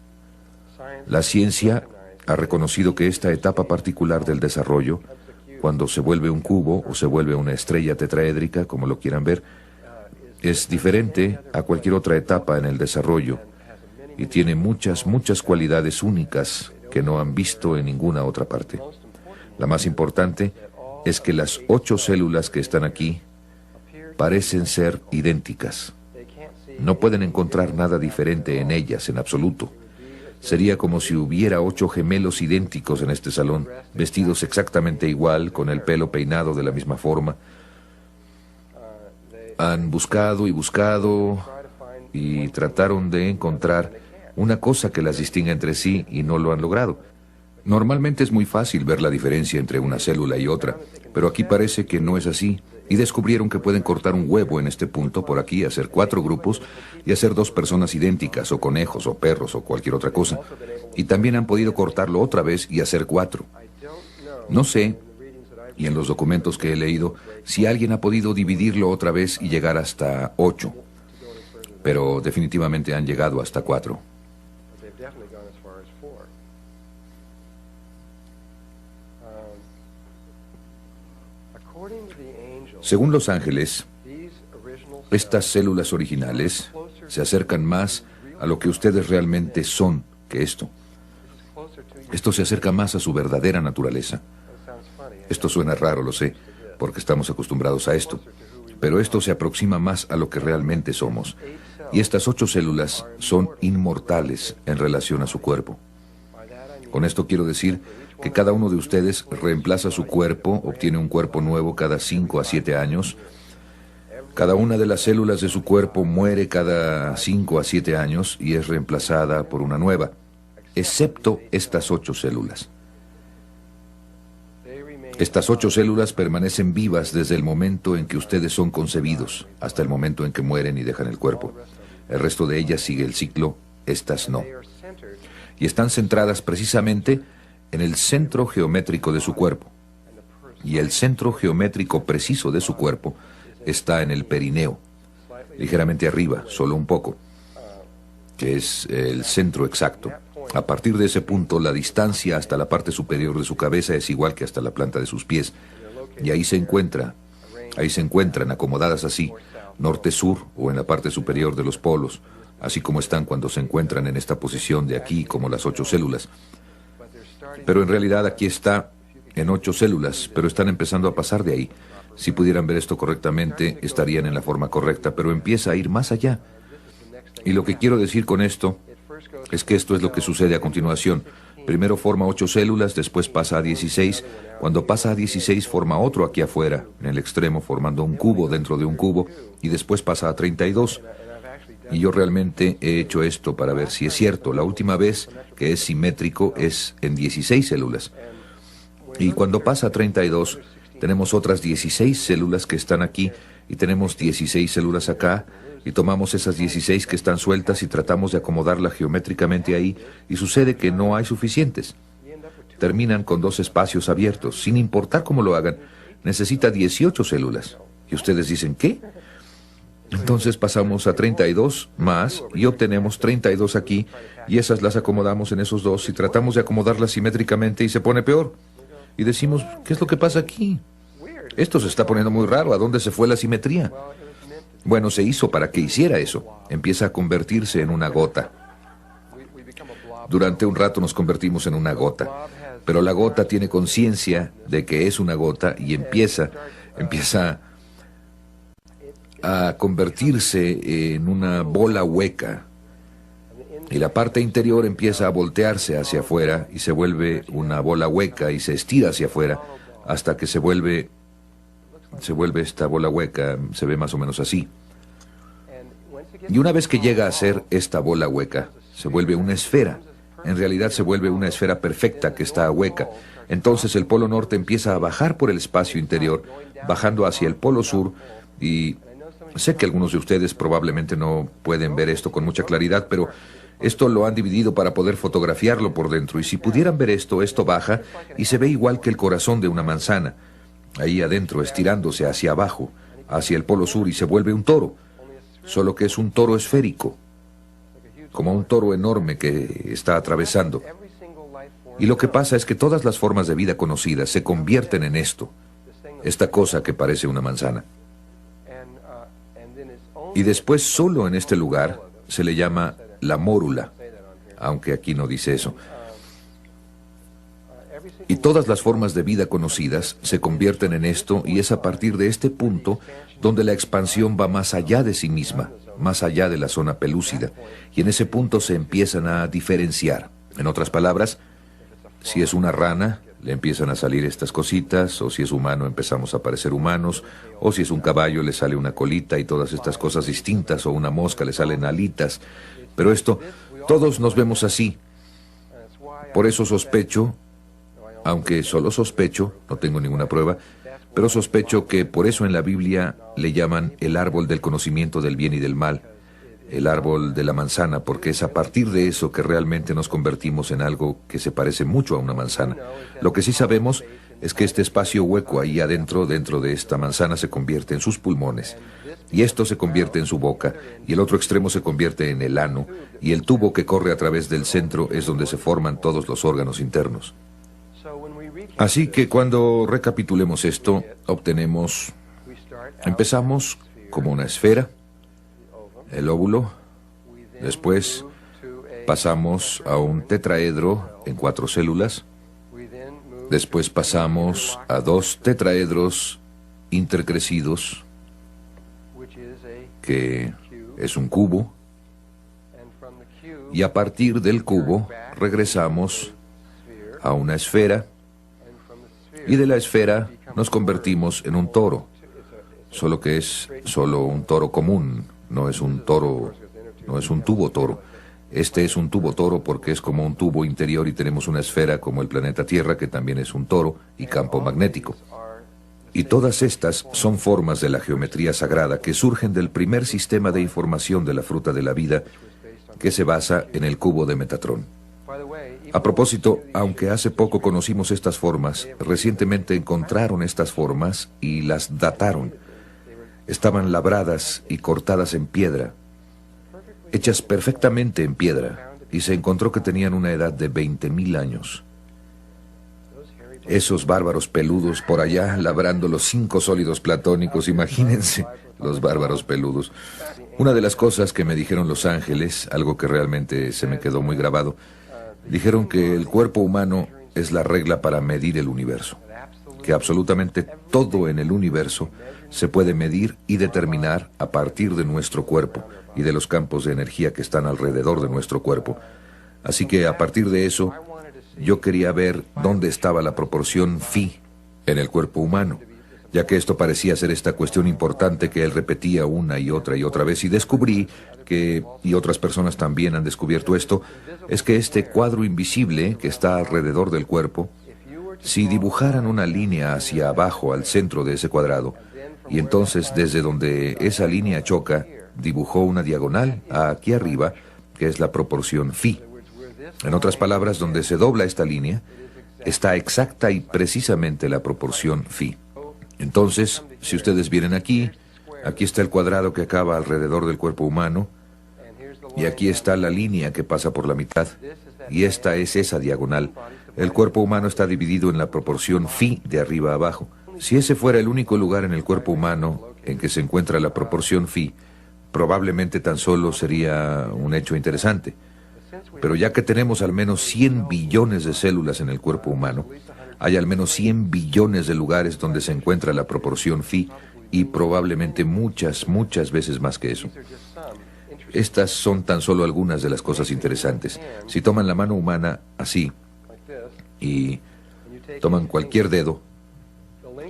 La ciencia ha reconocido que esta etapa particular del desarrollo, cuando se vuelve un cubo o se vuelve una estrella tetraédrica, como lo quieran ver, es diferente a cualquier otra etapa en el desarrollo y tiene muchas cualidades únicas que no han visto en ninguna otra parte. La más importante es que las 8 células que están aquí parecen ser idénticas. No pueden encontrar nada diferente en ellas en absoluto. Sería como si hubiera 8 gemelos idénticos en este salón, vestidos exactamente igual, con el pelo peinado de la misma forma. Han buscado y buscado y trataron de encontrar una cosa que las distinga entre sí y no lo han logrado. Normalmente es muy fácil ver la diferencia entre una célula y otra, pero aquí parece que no es así. Y descubrieron que pueden cortar un huevo en este punto, por aquí, hacer 4 grupos y hacer 2 personas idénticas, o conejos, o perros, o cualquier otra cosa. Y también han podido cortarlo otra vez y hacer 4. No sé, y en los documentos que he leído, si alguien ha podido dividirlo otra vez y llegar hasta 8. Pero definitivamente han llegado hasta 4. Según los ángeles, estas células originales se acercan más a lo que ustedes realmente son que esto. Esto se acerca más a su verdadera naturaleza. Esto suena raro, lo sé, porque estamos acostumbrados a esto. Pero esto se aproxima más a lo que realmente somos. Y estas 8 células son inmortales en relación a su cuerpo. Con esto quiero decir que cada uno de ustedes reemplaza su cuerpo, obtiene un cuerpo nuevo cada 5 a 7 años. Cada una de las células de su cuerpo muere cada 5 a 7 años y es reemplazada por una nueva, excepto estas 8 células. Estas 8 células permanecen vivas desde el momento en que ustedes son concebidos hasta el momento en que mueren y dejan el cuerpo. El resto de ellas sigue el ciclo, estas no. Y están centradas precisamente en el centro geométrico de su cuerpo. Y el centro geométrico preciso de su cuerpo está en el perineo, ligeramente arriba, solo un poco, que es el centro exacto. A partir de ese punto, la distancia hasta la parte superior de su cabeza es igual que hasta la planta de sus pies. Y ahí se encuentran acomodadas así, norte-sur o en la parte superior de los polos, así como están cuando se encuentran en esta posición de aquí, como las 8 células. Pero en realidad aquí está en 8 células, pero están empezando a pasar de ahí. Si pudieran ver esto correctamente, estarían en la forma correcta, pero empieza a ir más allá. Y lo que quiero decir con esto es que esto es lo que sucede a continuación. Primero forma 8 células, después pasa a 16. Cuando pasa a 16 forma otro aquí afuera, en el extremo, formando un cubo dentro de un cubo, y después pasa a 32. Y yo realmente he hecho esto para ver si es cierto. La última vez que es simétrico es en 16 células. Y cuando pasa a 32, tenemos otras 16 células que están aquí, y tenemos 16 células acá, y tomamos esas 16 que están sueltas y tratamos de acomodarlas geométricamente ahí, y sucede que no hay suficientes. Terminan con 2 espacios abiertos, sin importar cómo lo hagan. Necesita 18 células. Y ustedes dicen, ¿qué? Entonces pasamos a 32 más y obtenemos 32 aquí, y esas las acomodamos en esos 2 y tratamos de acomodarlas simétricamente y se pone peor. Y decimos, ¿qué es lo que pasa aquí? Esto se está poniendo muy raro. ¿A dónde se fue la simetría? Bueno, se hizo para que hiciera eso. Empieza a convertirse en una gota. Durante un rato nos convertimos en una gota, pero la gota tiene conciencia de que es una gota y empieza a convertirse en una bola hueca. Y la parte interior empieza a voltearse hacia afuera y se vuelve una bola hueca y se estira hacia afuera hasta que se vuelve esta bola hueca, se ve más o menos así. Y una vez que llega a ser esta bola hueca, se vuelve una esfera. En realidad se vuelve una esfera perfecta que está hueca. Entonces el polo norte empieza a bajar por el espacio interior, bajando hacia el polo sur, y sé que algunos de ustedes probablemente no pueden ver esto con mucha claridad, pero esto lo han dividido para poder fotografiarlo por dentro, y si pudieran ver esto, esto baja y se ve igual que el corazón de una manzana, ahí adentro, estirándose hacia abajo, hacia el polo sur, y se vuelve un toro, solo que es un toro esférico, como un toro enorme que está atravesando. Y lo que pasa es que todas las formas de vida conocidas se convierten en esto, esta cosa que parece una manzana. Y después solo en este lugar se le llama la mórula, aunque aquí no dice eso. Y todas las formas de vida conocidas se convierten en esto, y es a partir de este punto donde la expansión va más allá de sí misma, más allá de la zona pelúcida, y en ese punto se empiezan a diferenciar. En otras palabras, si es una rana, le empiezan a salir estas cositas, o si es humano empezamos a parecer humanos, o si es un caballo le sale una colita y todas estas cosas distintas, o una mosca le salen alitas. Pero esto, todos nos vemos así. Por eso sospecho, aunque solo sospecho, no tengo ninguna prueba, pero sospecho que por eso en la Biblia le llaman el árbol del conocimiento del bien y del mal, el árbol de la manzana, porque es a partir de eso que realmente nos convertimos en algo que se parece mucho a una manzana. Lo que sí sabemos es que este espacio hueco ahí adentro, dentro de esta manzana, se convierte en sus pulmones, y esto se convierte en su boca, y el otro extremo se convierte en el ano, y el tubo que corre a través del centro es donde se forman todos los órganos internos. Así que cuando recapitulemos esto, empezamos como una esfera, el óvulo, después pasamos a un tetraedro en 4 células, después pasamos a 2 tetraedros intercrecidos, que es un cubo, y a partir del cubo regresamos a una esfera, y de la esfera nos convertimos en un toro, solo que es solo un toro común, no es un toro, no es un tubo toro. Este es un tubo toro porque es como un tubo interior y tenemos una esfera como el planeta Tierra que también es un toro y campo magnético. Y todas estas son formas de la geometría sagrada que surgen del primer sistema de información de la fruta de la vida que se basa en el cubo de Metatrón. A propósito, aunque hace poco conocimos estas formas, recientemente encontraron estas formas y las dataron. Estaban labradas y cortadas en piedra, hechas perfectamente en piedra, y se encontró que tenían una edad de 20.000 años. Esos bárbaros peludos por allá labrando los 5 sólidos platónicos, imagínense, los bárbaros peludos. Una de las cosas que me dijeron los ángeles, algo que realmente se me quedó muy grabado, dijeron que el cuerpo humano es la regla para medir el universo, que absolutamente todo en el universo se puede medir y determinar a partir de nuestro cuerpo y de los campos de energía que están alrededor de nuestro cuerpo. Así que a partir de eso, yo quería ver dónde estaba la proporción phi en el cuerpo humano, ya que esto parecía ser esta cuestión importante que él repetía una y otra vez, y descubrí que, y otras personas también han descubierto esto, es que este cuadro invisible que está alrededor del cuerpo, si dibujaran una línea hacia abajo al centro de ese cuadrado, y entonces desde donde esa línea choca, dibujó una diagonal aquí arriba, que es la proporción phi. En otras palabras, donde se dobla esta línea, está exacta y precisamente la proporción phi. Entonces, si ustedes vienen aquí está el cuadrado que acaba alrededor del cuerpo humano, y aquí está la línea que pasa por la mitad, y esta es esa diagonal. El cuerpo humano está dividido en la proporción phi de arriba a abajo. Si ese fuera el único lugar en el cuerpo humano en que se encuentra la proporción phi, probablemente tan solo sería un hecho interesante. Pero ya que tenemos al menos 100 billones de células en el cuerpo humano, hay al menos 100 billones de lugares donde se encuentra la proporción phi, y probablemente muchas veces más que eso. Estas son tan solo algunas de las cosas interesantes. Si toman la mano humana así, y toman cualquier dedo,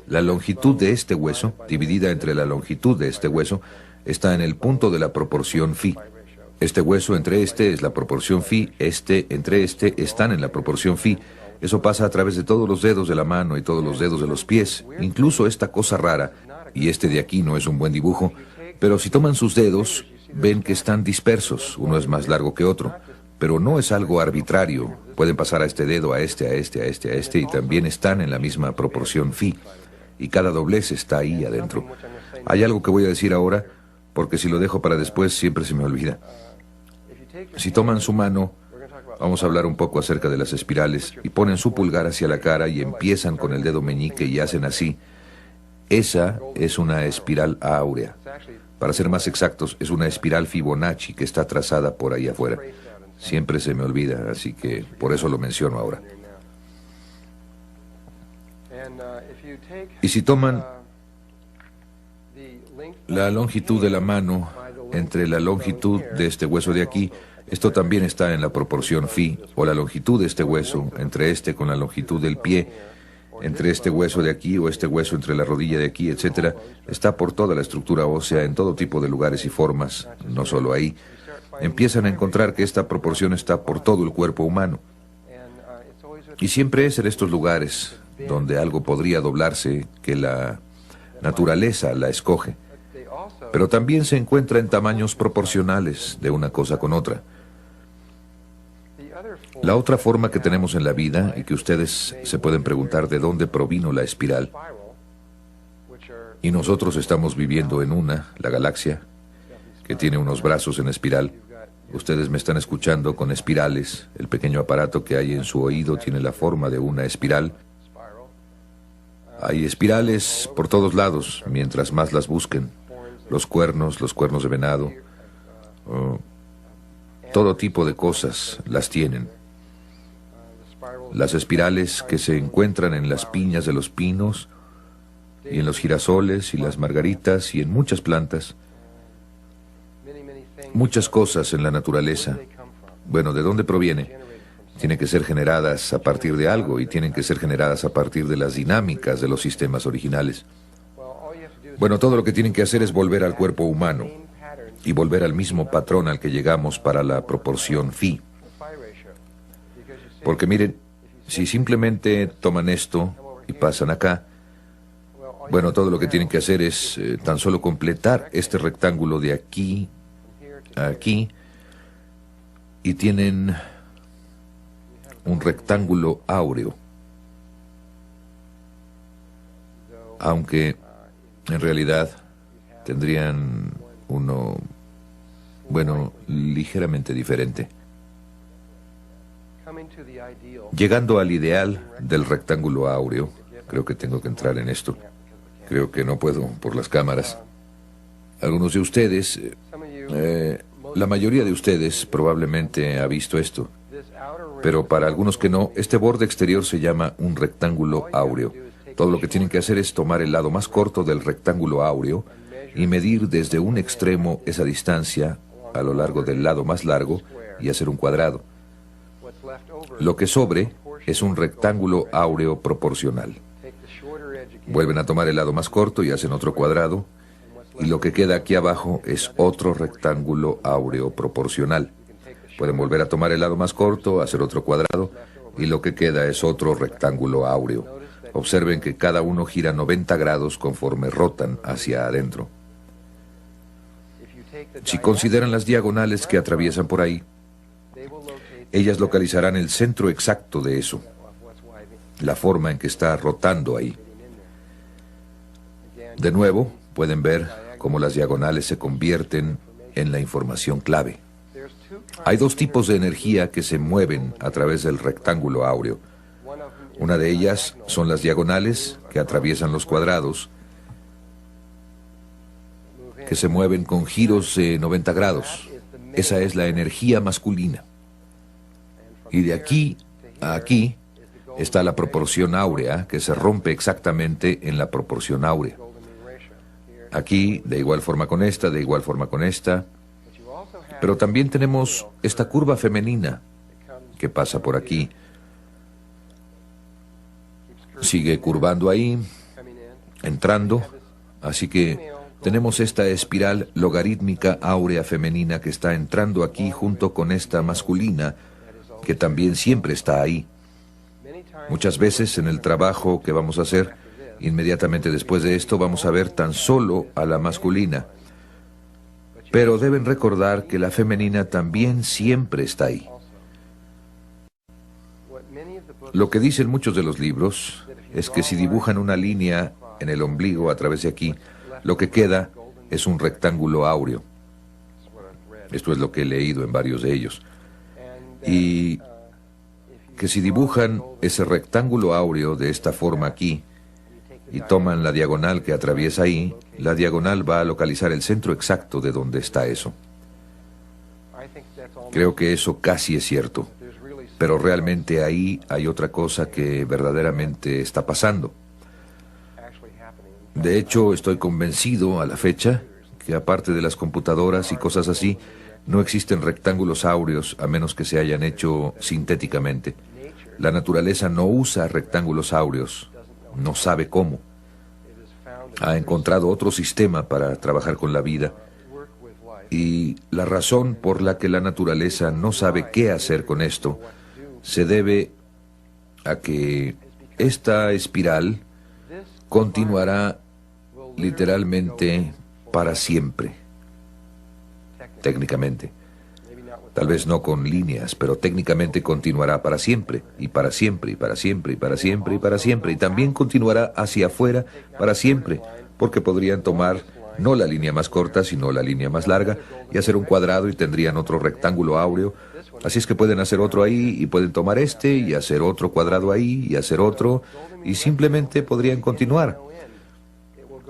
la longitud de este hueso, dividida entre la longitud de este hueso, está en el punto de la proporción phi. Este hueso entre este es la proporción phi, este entre este están en la proporción phi. Eso pasa a través de todos los dedos de la mano y todos los dedos de los pies, incluso esta cosa rara, y este de aquí no es un buen dibujo, pero si toman sus dedos, ven que están dispersos, uno es más largo que otro, pero no es algo arbitrario. Pueden pasar a este dedo, a este, y también están en la misma proporción phi, y cada doblez está ahí adentro. Hay algo que voy a decir ahora, porque si lo dejo para después siempre se me olvida. Si toman su mano, vamos a hablar un poco acerca de las espirales, y ponen su pulgar hacia la cara y empiezan con el dedo meñique y hacen así. Esa es una espiral áurea. Para ser más exactos, es una espiral Fibonacci que está trazada por ahí afuera. Siempre se me olvida, así que por eso lo menciono ahora. Y si toman la longitud de la mano entre la longitud de este hueso de aquí, Esto también está en la proporción phi, o la longitud de este hueso, entre este con la longitud del pie, entre este hueso de aquí o este hueso entre la rodilla de aquí, etc. Está por toda la estructura ósea, en todo tipo de lugares y formas, no solo ahí. Empiezan a encontrar que esta proporción está por todo el cuerpo humano. Y siempre es en estos lugares donde algo podría doblarse que la naturaleza la escoge. Pero también se encuentra en tamaños proporcionales de una cosa con otra. La otra forma que tenemos en la vida, y que ustedes se pueden preguntar de dónde provino la espiral, y nosotros estamos viviendo en una, la galaxia, que tiene unos brazos en espiral. Ustedes me están escuchando con espirales. El pequeño aparato que hay en su oído tiene la forma de una espiral. Hay espirales por todos lados, mientras más las busquen. Los cuernos de venado, todo tipo de cosas las tienen. Las espirales que se encuentran en las piñas de los pinos, y en los girasoles y las margaritas y en muchas plantas. Muchas cosas en la naturaleza. Bueno, ¿de dónde proviene? Tienen que ser generadas a partir de algo y tienen que ser generadas a partir de las dinámicas de los sistemas originales. Bueno, todo lo que tienen que hacer es volver al cuerpo humano y volver al mismo patrón al que llegamos para la proporción phi. Porque miren, si simplemente toman esto y pasan acá, bueno, todo lo que tienen que hacer es tan solo completar este rectángulo de aquí a aquí, y tienen un rectángulo áureo. Aunque en realidad tendrían uno, bueno, ligeramente diferente. Llegando al ideal del rectángulo áureo, creo que tengo que entrar en esto. Creo que no puedo por las cámaras. Algunos de ustedes, la mayoría de ustedes probablemente ha visto esto. Pero para algunos que no, este borde exterior se llama un rectángulo áureo. Todo lo que tienen que hacer es tomar el lado más corto del rectángulo áureo y medir desde un extremo esa distancia a lo largo del lado más largo y hacer un cuadrado. Lo que sobre es un rectángulo áureo proporcional. Vuelven a tomar el lado más corto y hacen otro cuadrado, y lo que queda aquí abajo es otro rectángulo áureo proporcional. Pueden volver a tomar el lado más corto, hacer otro cuadrado, y lo que queda es otro rectángulo áureo. Observen que cada uno gira 90 grados conforme rotan hacia adentro. Si consideran las diagonales que atraviesan por ahí, ellas localizarán el centro exacto de eso, la forma en que está rotando ahí. De nuevo, pueden ver cómo las diagonales se convierten en la información clave. Hay dos tipos de energía que se mueven a través del rectángulo áureo. Una de ellas son las diagonales que atraviesan los cuadrados, que se mueven con giros de 90 grados. Esa es la energía masculina. Y de aquí a aquí está la proporción áurea, que se rompe exactamente en la proporción áurea. Aquí, de igual forma con esta, de igual forma con esta. Pero también tenemos esta curva femenina que pasa por aquí. Sigue curvando ahí, entrando. Así que tenemos esta espiral logarítmica áurea femenina que está entrando aquí junto con esta masculina, que también siempre está ahí. Muchas veces en el trabajo que vamos a hacer, inmediatamente después de esto, vamos a ver tan solo a la masculina. Pero deben recordar que la femenina también siempre está ahí. Lo que dicen muchos de los libros es que si dibujan una línea en el ombligo a través de aquí, lo que queda es un rectángulo áureo. Esto es lo que he leído en varios de ellos. Y que si dibujan ese rectángulo áureo de esta forma aquí y toman la diagonal que atraviesa ahí, la diagonal va a localizar el centro exacto de donde está eso. Creo que eso casi es cierto, pero realmente ahí hay otra cosa que verdaderamente está pasando. De hecho, estoy convencido a la fecha que aparte de las computadoras y cosas así, No existen rectángulos áureos a menos que se hayan hecho sintéticamente. La naturaleza no usa rectángulos áureos, no sabe cómo. Ha encontrado otro sistema para trabajar con la vida. Y la razón por la que la naturaleza no sabe qué hacer con esto se debe a que esta espiral continuará literalmente para siempre. Técnicamente. Tal vez no con líneas, pero técnicamente continuará para siempre, y para siempre, y para siempre, y para siempre, y para siempre, y también continuará hacia afuera para siempre, porque podrían tomar no la línea más corta, sino la línea más larga, y hacer un cuadrado y tendrían otro rectángulo áureo. Así es que pueden hacer otro ahí, y pueden tomar este, y hacer otro cuadrado ahí, y hacer otro, y simplemente podrían continuar.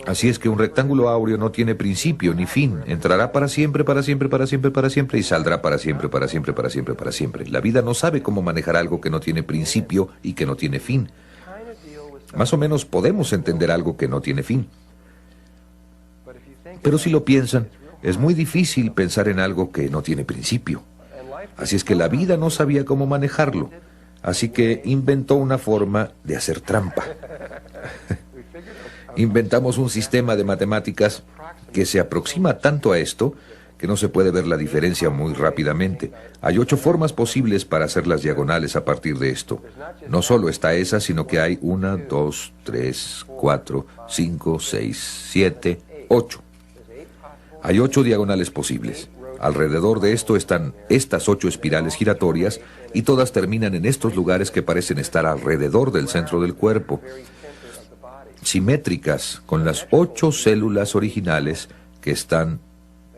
Así es que un rectángulo áureo no tiene principio ni fin. Entrará para siempre, para siempre, para siempre, para siempre, y saldrá para siempre, para siempre, para siempre, para siempre. La vida no sabe cómo manejar algo que no tiene principio y que no tiene fin. Más o menos podemos entender algo que no tiene fin. Pero si lo piensan, es muy difícil pensar en algo que no tiene principio. Así es que la vida no sabía cómo manejarlo. Así que inventó una forma de hacer trampa. Inventamos un sistema de matemáticas que se aproxima tanto a esto que no se puede ver la diferencia muy rápidamente. Hay 8 formas posibles para hacer las diagonales a partir de esto. No solo está esa, sino que hay 1, 2, 3, 4, 5, 6, 7, 8. Hay 8 diagonales posibles. Alrededor de esto están estas 8 espirales giratorias y todas terminan en estos lugares que parecen estar alrededor del centro del cuerpo, simétricas con las 8 células originales que están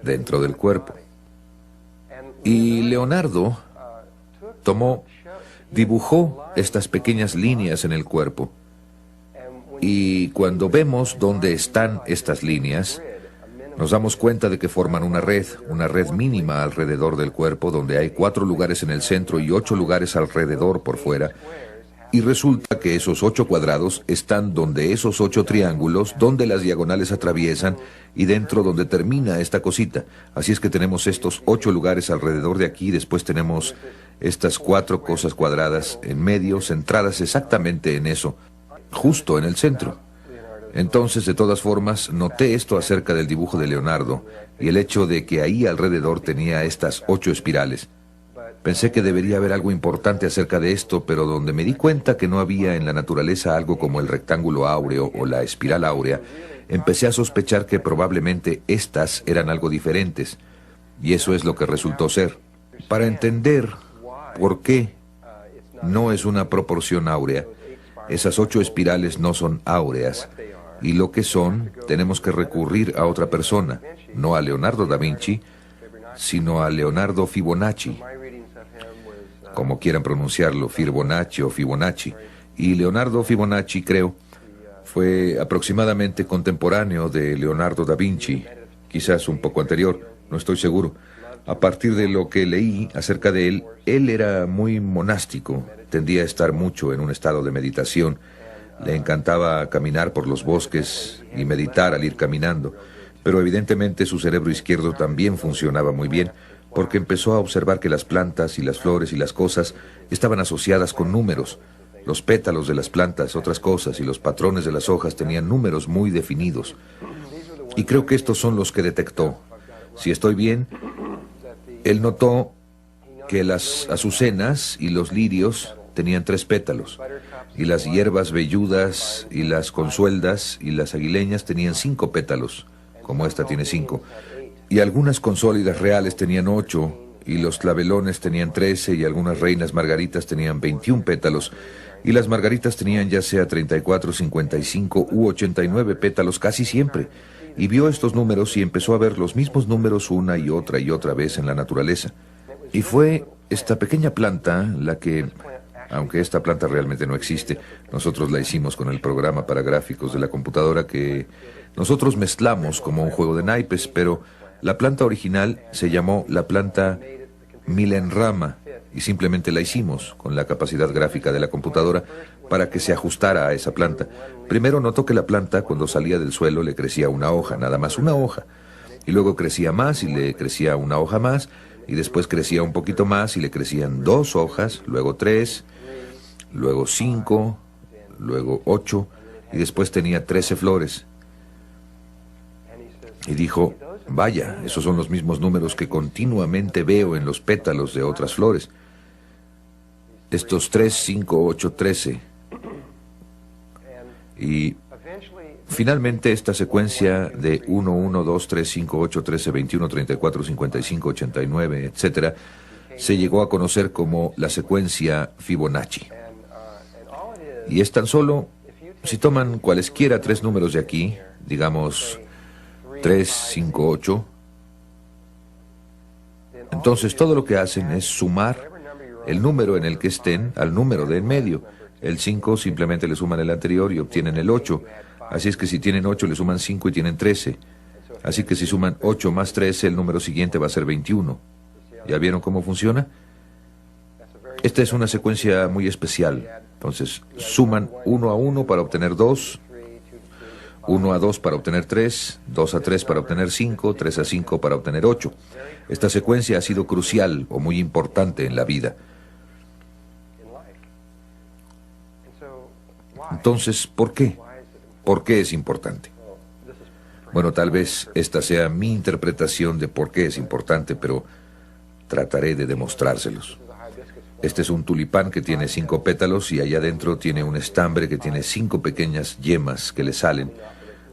dentro del cuerpo. Y Leonardo dibujó estas pequeñas líneas en el cuerpo. Y cuando vemos dónde están estas líneas, nos damos cuenta de que forman una red mínima alrededor del cuerpo, donde hay 4 lugares en el centro y 8 lugares alrededor por fuera. Y resulta que esos 8 cuadrados están donde esos 8 triángulos, donde las diagonales atraviesan y dentro donde termina esta cosita. Así es que tenemos estos 8 lugares alrededor de aquí, después tenemos estas 4 cosas cuadradas en medio, centradas exactamente en eso, justo en el centro. Entonces, de todas formas, noté esto acerca del dibujo de Leonardo y el hecho de que ahí alrededor tenía estas 8 espirales. Pensé que debería haber algo importante acerca de esto, pero donde me di cuenta que no había en la naturaleza algo como el rectángulo áureo o la espiral áurea, empecé a sospechar que probablemente estas eran algo diferentes, y eso es lo que resultó ser. Para entender por qué no es una proporción áurea, esas 8 espirales no son áureas, y lo que son, tenemos que recurrir a otra persona, no a Leonardo da Vinci, sino a Leonardo Fibonacci, como quieran pronunciarlo, Fibonacci o Fibonacci. Y Leonardo Fibonacci, creo, fue aproximadamente contemporáneo de Leonardo da Vinci, quizás un poco anterior, no estoy seguro. A partir de lo que leí acerca de él era muy monástico, tendía a estar mucho en un estado de meditación, le encantaba caminar por los bosques y meditar al ir caminando, pero evidentemente su cerebro izquierdo también funcionaba muy bien, porque empezó a observar que las plantas y las flores y las cosas estaban asociadas con números. Los pétalos de las plantas, otras cosas, y los patrones de las hojas tenían números muy definidos. Y creo que estos son los que detectó. Si estoy bien, él notó que las azucenas y los lirios tenían 3 pétalos, y las hierbas velludas y las consueldas y las aguileñas tenían 5 pétalos, como esta tiene 5. Y algunas consólidas reales tenían 8, y los clavelones tenían 13, y algunas reinas margaritas tenían 21 pétalos, y las margaritas tenían ya sea 34, 55 u 89 pétalos casi siempre. Y vio estos números y empezó a ver los mismos números una y otra vez en la naturaleza. Y fue esta pequeña planta la que, aunque esta planta realmente no existe, nosotros la hicimos con el programa para gráficos de la computadora que nosotros mezclamos como un juego de naipes, pero la planta original se llamó la planta Milenrama y simplemente la hicimos con la capacidad gráfica de la computadora para que se ajustara a esa planta. Primero notó que la planta, cuando salía del suelo, le crecía una hoja, nada más una hoja. y luego crecía más y le crecía una hoja más, y después crecía un poquito más y le crecían 2 hojas, luego 3, luego 5, luego 8, y después tenía 13 flores. Y dijo, vaya, esos son los mismos números que continuamente veo en los pétalos de otras flores. Estos 3, 5, 8, 13. Y finalmente esta secuencia de 1, 1, 2, 3, 5, 8, 13, 21, 34, 55, 89, etc., se llegó a conocer como la secuencia Fibonacci. Y es tan solo, si toman cualesquiera 3 números de aquí, digamos 3, 5, 8, entonces todo lo que hacen es sumar el número en el que estén al número de en medio. El 5 simplemente le suman el anterior y obtienen el 8. Así es que si tienen 8 le suman 5 y tienen 13. Así que si suman 8 más 13, el número siguiente va a ser 21. ¿Ya vieron cómo funciona? Esta es una secuencia muy especial. Entonces, suman 1 a 1 para obtener 2, 1 a 2 para obtener 3, 2 a 3 para obtener 5, 3 a 5 para obtener 8. Esta secuencia ha sido crucial o muy importante en la vida. Entonces, ¿por qué? ¿Por qué es importante? Bueno, tal vez esta sea mi interpretación de por qué es importante, pero trataré de demostrárselos. Este es un tulipán que tiene 5 pétalos y allá adentro tiene un estambre que tiene 5 pequeñas yemas que le salen,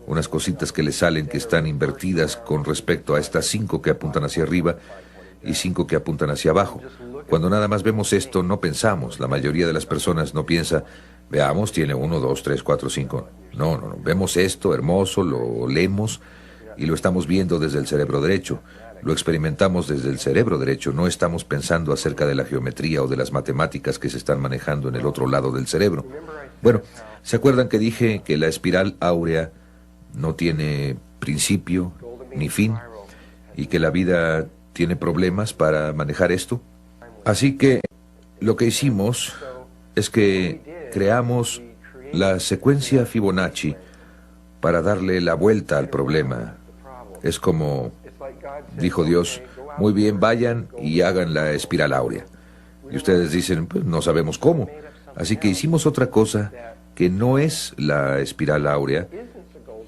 unas cositas que le salen que están invertidas con respecto a estas 5 que apuntan hacia arriba y 5 que apuntan hacia abajo. Cuando nada más vemos esto, no pensamos, la mayoría de las personas no piensa, veamos, tiene 1, 2, 3, 4, 5. No. Vemos esto hermoso, lo leemos y lo estamos viendo desde el cerebro derecho. Lo experimentamos desde el cerebro derecho, no estamos pensando acerca de la geometría o de las matemáticas que se están manejando en el otro lado del cerebro. Bueno, ¿se acuerdan que dije que la espiral áurea no tiene principio ni fin y que la vida tiene problemas para manejar esto? Así que lo que hicimos es que creamos la secuencia Fibonacci para darle la vuelta al problema. Es como dijo Dios, muy bien, vayan y hagan la espiral áurea. Y ustedes dicen, pues no sabemos cómo. Así que hicimos otra cosa que no es la espiral áurea,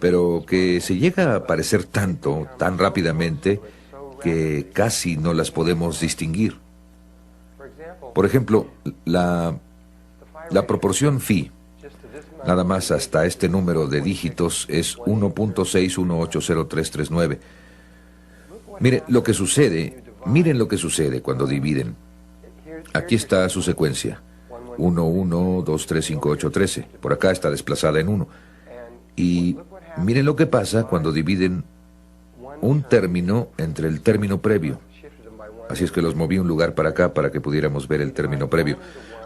pero que se llega a parecer tanto, tan rápidamente, que casi no las podemos distinguir. Por ejemplo, la proporción phi, nada más hasta este número de dígitos, es 1.61803339. Miren lo que sucede cuando dividen. Aquí está su secuencia. 1, 1, 2, 3, 5, 8, 13. Por acá está desplazada en 1. Y miren lo que pasa cuando dividen un término entre el término previo. Así es que los moví un lugar para acá para que pudiéramos ver el término previo.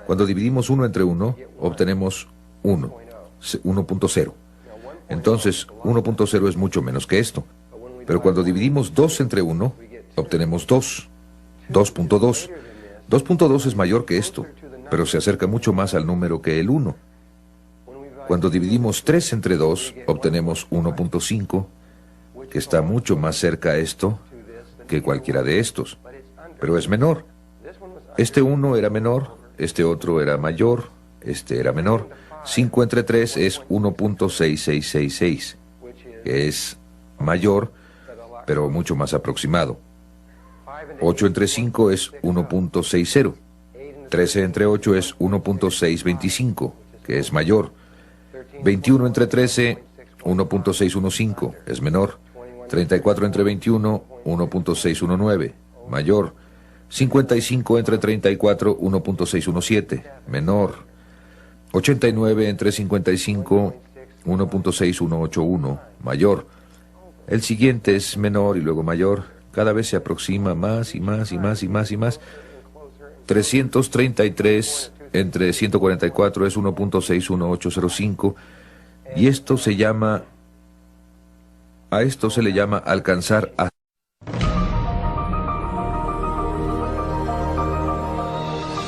Cuando dividimos 1 entre 1, obtenemos 1, 1.0. Entonces, 1.0 es mucho menos que esto. Pero cuando dividimos 2 entre 1, obtenemos 2, 2.2. 2.2 es mayor que esto, pero se acerca mucho más al número que el 1. Cuando dividimos 3 entre 2, obtenemos 1.5, que está mucho más cerca a esto que cualquiera de estos, pero es menor. Este 1 era menor, este otro era mayor, este era menor. 5 entre 3 es 1.6666, que es mayor, pero mucho más aproximado. 8 entre 5 es 1.60. 13 entre 8 es 1.625, que es mayor. 21 entre 13, 1.615, es menor. 34 entre 21, 1.619, mayor. 55 entre 34, 1.617, menor. 89 entre 55, 1.6181, mayor. El siguiente es menor y luego mayor. Cada vez se aproxima más y más y más y más y más. 333 entre 144 es 1.61805. Y esto se llama, a esto se le llama alcanzar a